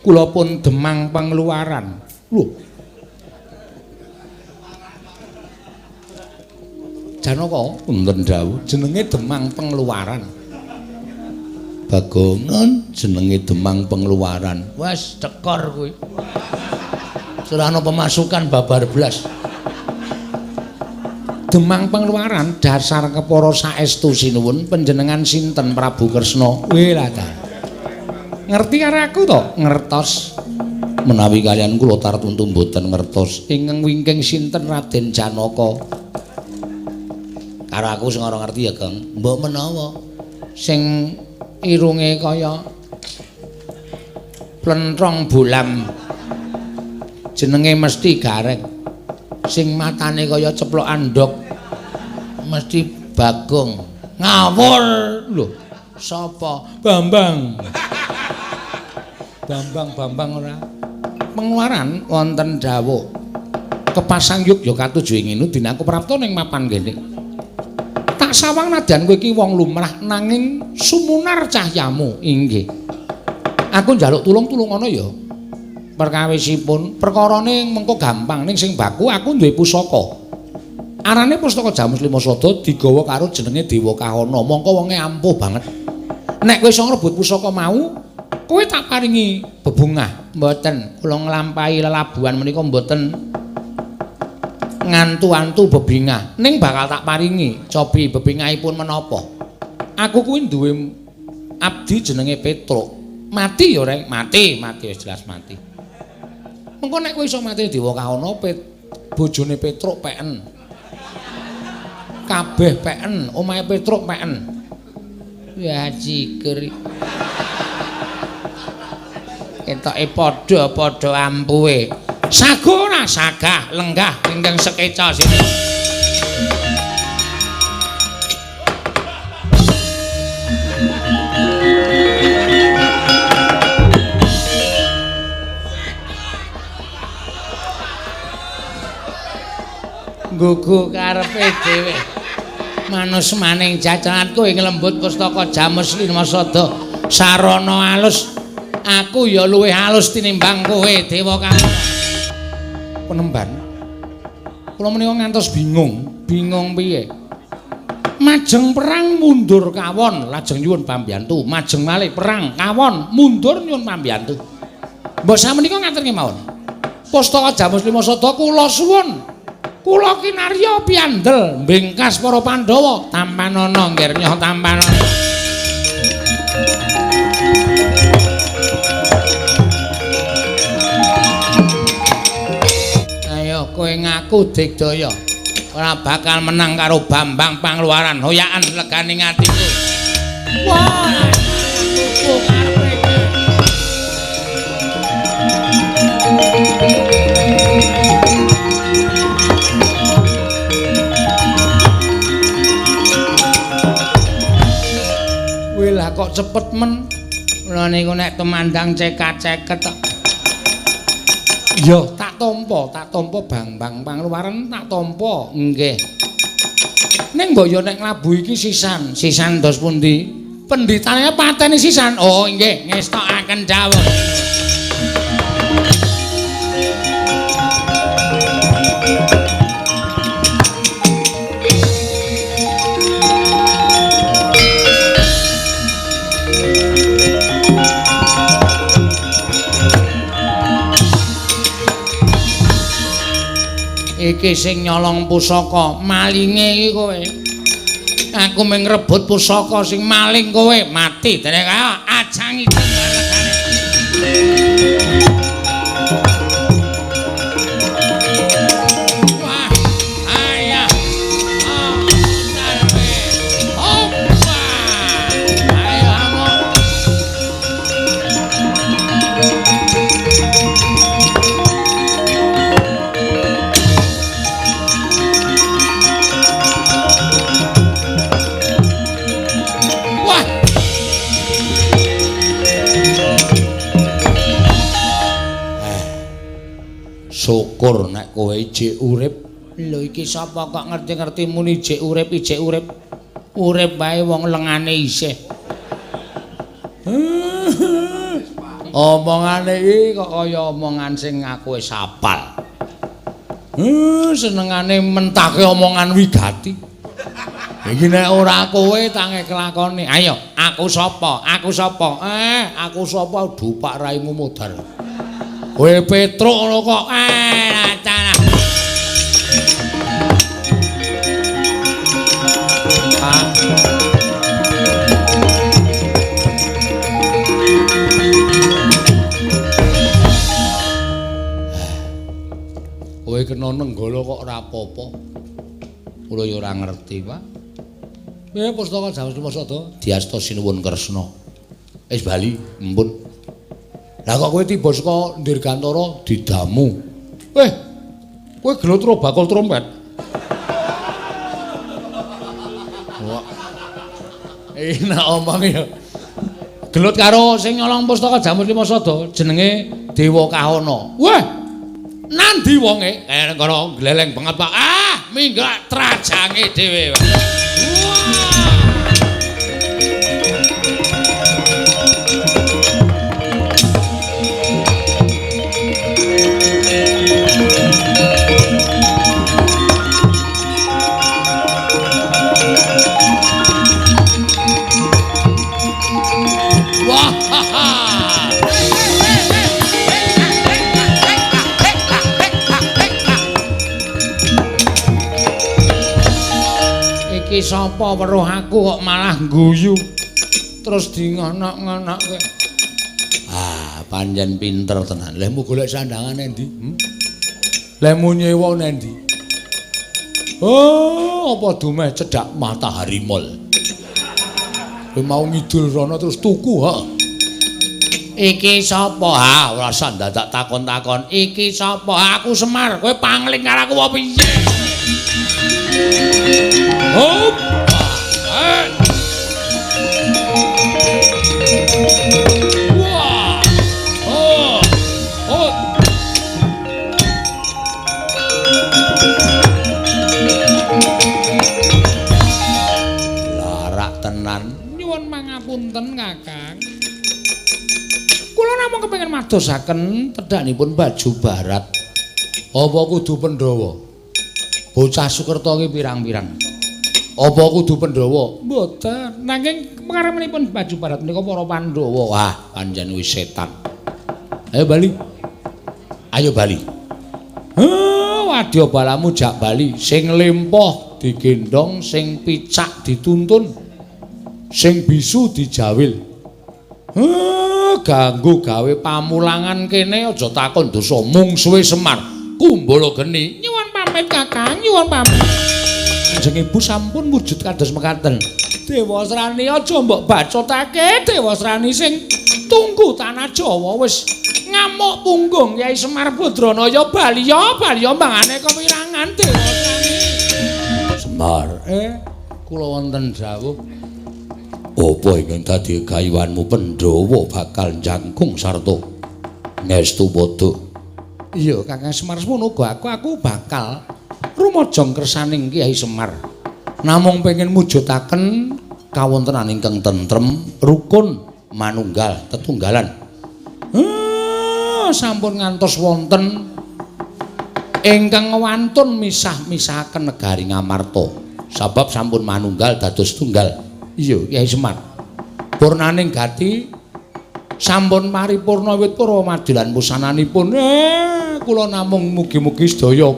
Kula pun Demang Pengeluaran. Lho. Janaka wonten dawuh jenenge Demang Pengeluaran. Bagongan jenenge Demang Pengeluaran. Wes cekor kuwi. Surana pemasukan babar blas. Demang Pengeluaran dasar kepara saestu sinuwun panjenengan sinten Prabu Kresna? Wilatan. Ngerti karo aku to? Ngertos. Menawi kalian kula tartuntu mboten ngertos. Ingkang wingking sinten Raden Janaka? Karo aku sing ora ngerti ya, Kang. Mbok menawa sing irunge kaya plentrong bolam jenenge mesti garek. Sing matane kaya ceplok andhok mesti Bagong. Ngawur lho. Sapa? Bambang. Bambang ora. Pengeluaran wonten dawuh. Kepasang yuk ya katuju inginu dinaku prapta ning mapan kene. Tak sawang nadyan kowe iki wong lumrah nanging sumunar cahyamu inggih. Aku njaluk tulung-tulungono ya. Perkawisipun perkarane mengko gampang ning sing baku aku duwe pusaka. Arane Pustaka Jamus Lima Sada digawa karo jenenge Dewa Kahana. Mongko wonge ampuh banget. Nek kowe iso ngrebut pusaka mau, kowe tak paringi bebungah. Mboten, kula nglampahi lelabuhan menika mboten ngantu-antu bebingah. Ning bakal tak paringi. Cobi bebingahipun menapa? Aku kuwi duwe abdi jenenge Petruk. Mati ya, Reng. Mati wis jelas mati. Mengko nek kowe iso mati Dewa Kahana, bojone Petruk peken. Kabeh peken, omahe Petruk peken. Ya ciker. Ketoke padha-padha ampuhe. Sago ora sagah, lenggah ingkang sekeca sini. Gugu karepe dhewe. Manus maning jajalanku ing lembut Pustaka Jamus Lima Sada. Sarana alus. Aku ya luwih alus tinimbang kowe Dewa Kahana. Penemban. Kula menika ngantos bingung. Bingung piye? Majeng perang mundur kawon, lajeng nyuwun pambiyantu. Majeng malih perang kawon, mundur nyuwun pambiyantu. Mbok samenika ngaten kemawon. Pustaka Jamus Lima Sada kula suwun. Kula kinarya piandel mbengkas para Pandhawa tampanana nggih nyoh tampanana. Ayo kowe ngaku Digdaya ora bakal menang karo Bambang Pengeluaran hoyakan leganing atiku. Wah, aku karepe. Lah kok cepet men. Lha niku nek temandang cekat-ceket tok. Yo tak tampa Bambang Pengeluaran tak tampa. Nggih. Ning mbok yo nek labu iki sisan dos pundi? Penditane pateni sisan. Oh nggih, ngestokaken dawuh. Iki sing nyolong pusaka malinge iki kowe. Aku mung ngrebut pusaka sing maling kowe mati dene kaya ajang iki regane. Wah, ayah. Oh, tarpe. Opa. Ayo amo. Syukur nek kowe ijik urip. Lho iki sapa kok ngerti-ngerti muni ijik urip. Urip bae wong lengane isih. Omongane iki kok kaya omongan sing aku wis hafal. Senengane mentake omongan wigati. Iki nek ora kowe tange kelakone. Ayo, aku sapa? Aku sapa? Aku sapa? Dupak raimu modar. Kowe Petruk ngono kok. Lacana. Kowe kena nenggala kok ora apa-apa. Kula ya ora ngerti, Pak. Ya pustaka Jamus Limasada diasta sinuwun Kresna. Wis bali, mpun. Lah kok kowe tiba saka Dirgantara didamu. Kowe gelut ro bakul trompet. Wah. Enak omong ya. Gelut karo sing nyolong pustaka Jamus Limasada jenenge Dewa Kahana. Wah. Nandi wonge? Kono gleleng banget, Pak. Minggak trajange dhewe. Iki sapa weruh aku kok malah guyu terus dingonak-ngonakke. Panjen pinter tenan. Lemu golek sandangan endi? Lemu nyewa endi? Apa dumeh cedhak matahari mall. Kowe mau ngidul rono terus tuku, Iki sapa? Ora usah dadak takon-takon. Iki sapa? Aku Semar. Kowe pangling karo aku apa piye? Hop! Wah! Oh! Oh! Larak tenan. Nyuwun mangapunten, Kakang. Kula namung kepengin madosaken tedhakipun baju barat. Apa kudu Pandhawa? Bocah Sukerta iki pirang-pirang. Apa kudu Pandhawa? Mboten, nanging pengaremanipun baju barat menika para Pandhawa. Wah, panjen wis setan. Ayo bali. Ayo bali. Wadya balamu jak bali. Sing lempoh digendong, sing picak dituntun, sing bisu dijawil. Ganggu gawe pamulangan kene aja takon dosa mungsuhe Semar. Kumbala geni. Nyuwun pamit Kakang, nyuwun pamit. Kanjeng Ibu sampun wujud kados mekaten. Dewa Srani aja mbok bacotake, Dewa Srani sing tunggu tanah Jawa wis ngamuk punggung Kyai Semar Badranaya bali ya mangane kewirangan Dewa Srani. Semar, kula wonten dawuh. Apa ingkang dadi gayuhanmu Pandhawa bakal njangkung sarta ngestu padha. Iya, Kakang Semar semono uga aku bakal rumajang kersaning Kyai Semar. Namung pengin mujudaken kawontenan ingkang tentrem, rukun, manunggal, tetunggalan. Sampun ngantos wonten ingkang wantun misah-misahaken negari Ngamarta. Sabab sampun manunggal dados tunggal. Iya, Kyai Semar. Purnaning gati sampun paripurna wit Purwamadi lan pusananipun. Kula namung mugi-mugi sedaya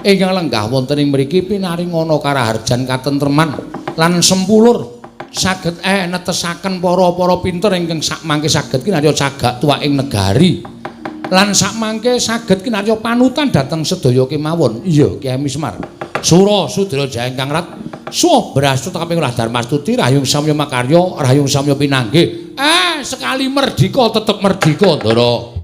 ingkang lenggah wonten ing mriki pinaringana karaharjan katentreman lan sempulur saged netesaken para pinter ingkang sakmangke saged kinarya cagak tuwaking negari lan sakmangke saged kinarya panutan dhateng sedaya kemawon. Iya, Kyai Semar. Sura Sudra Jaya ingkang rat suh berastut kaping ulah Darmastuti rahayung samya makarya rahayung samya pinanggih. Sekali merdika tetep merdika, Ndara.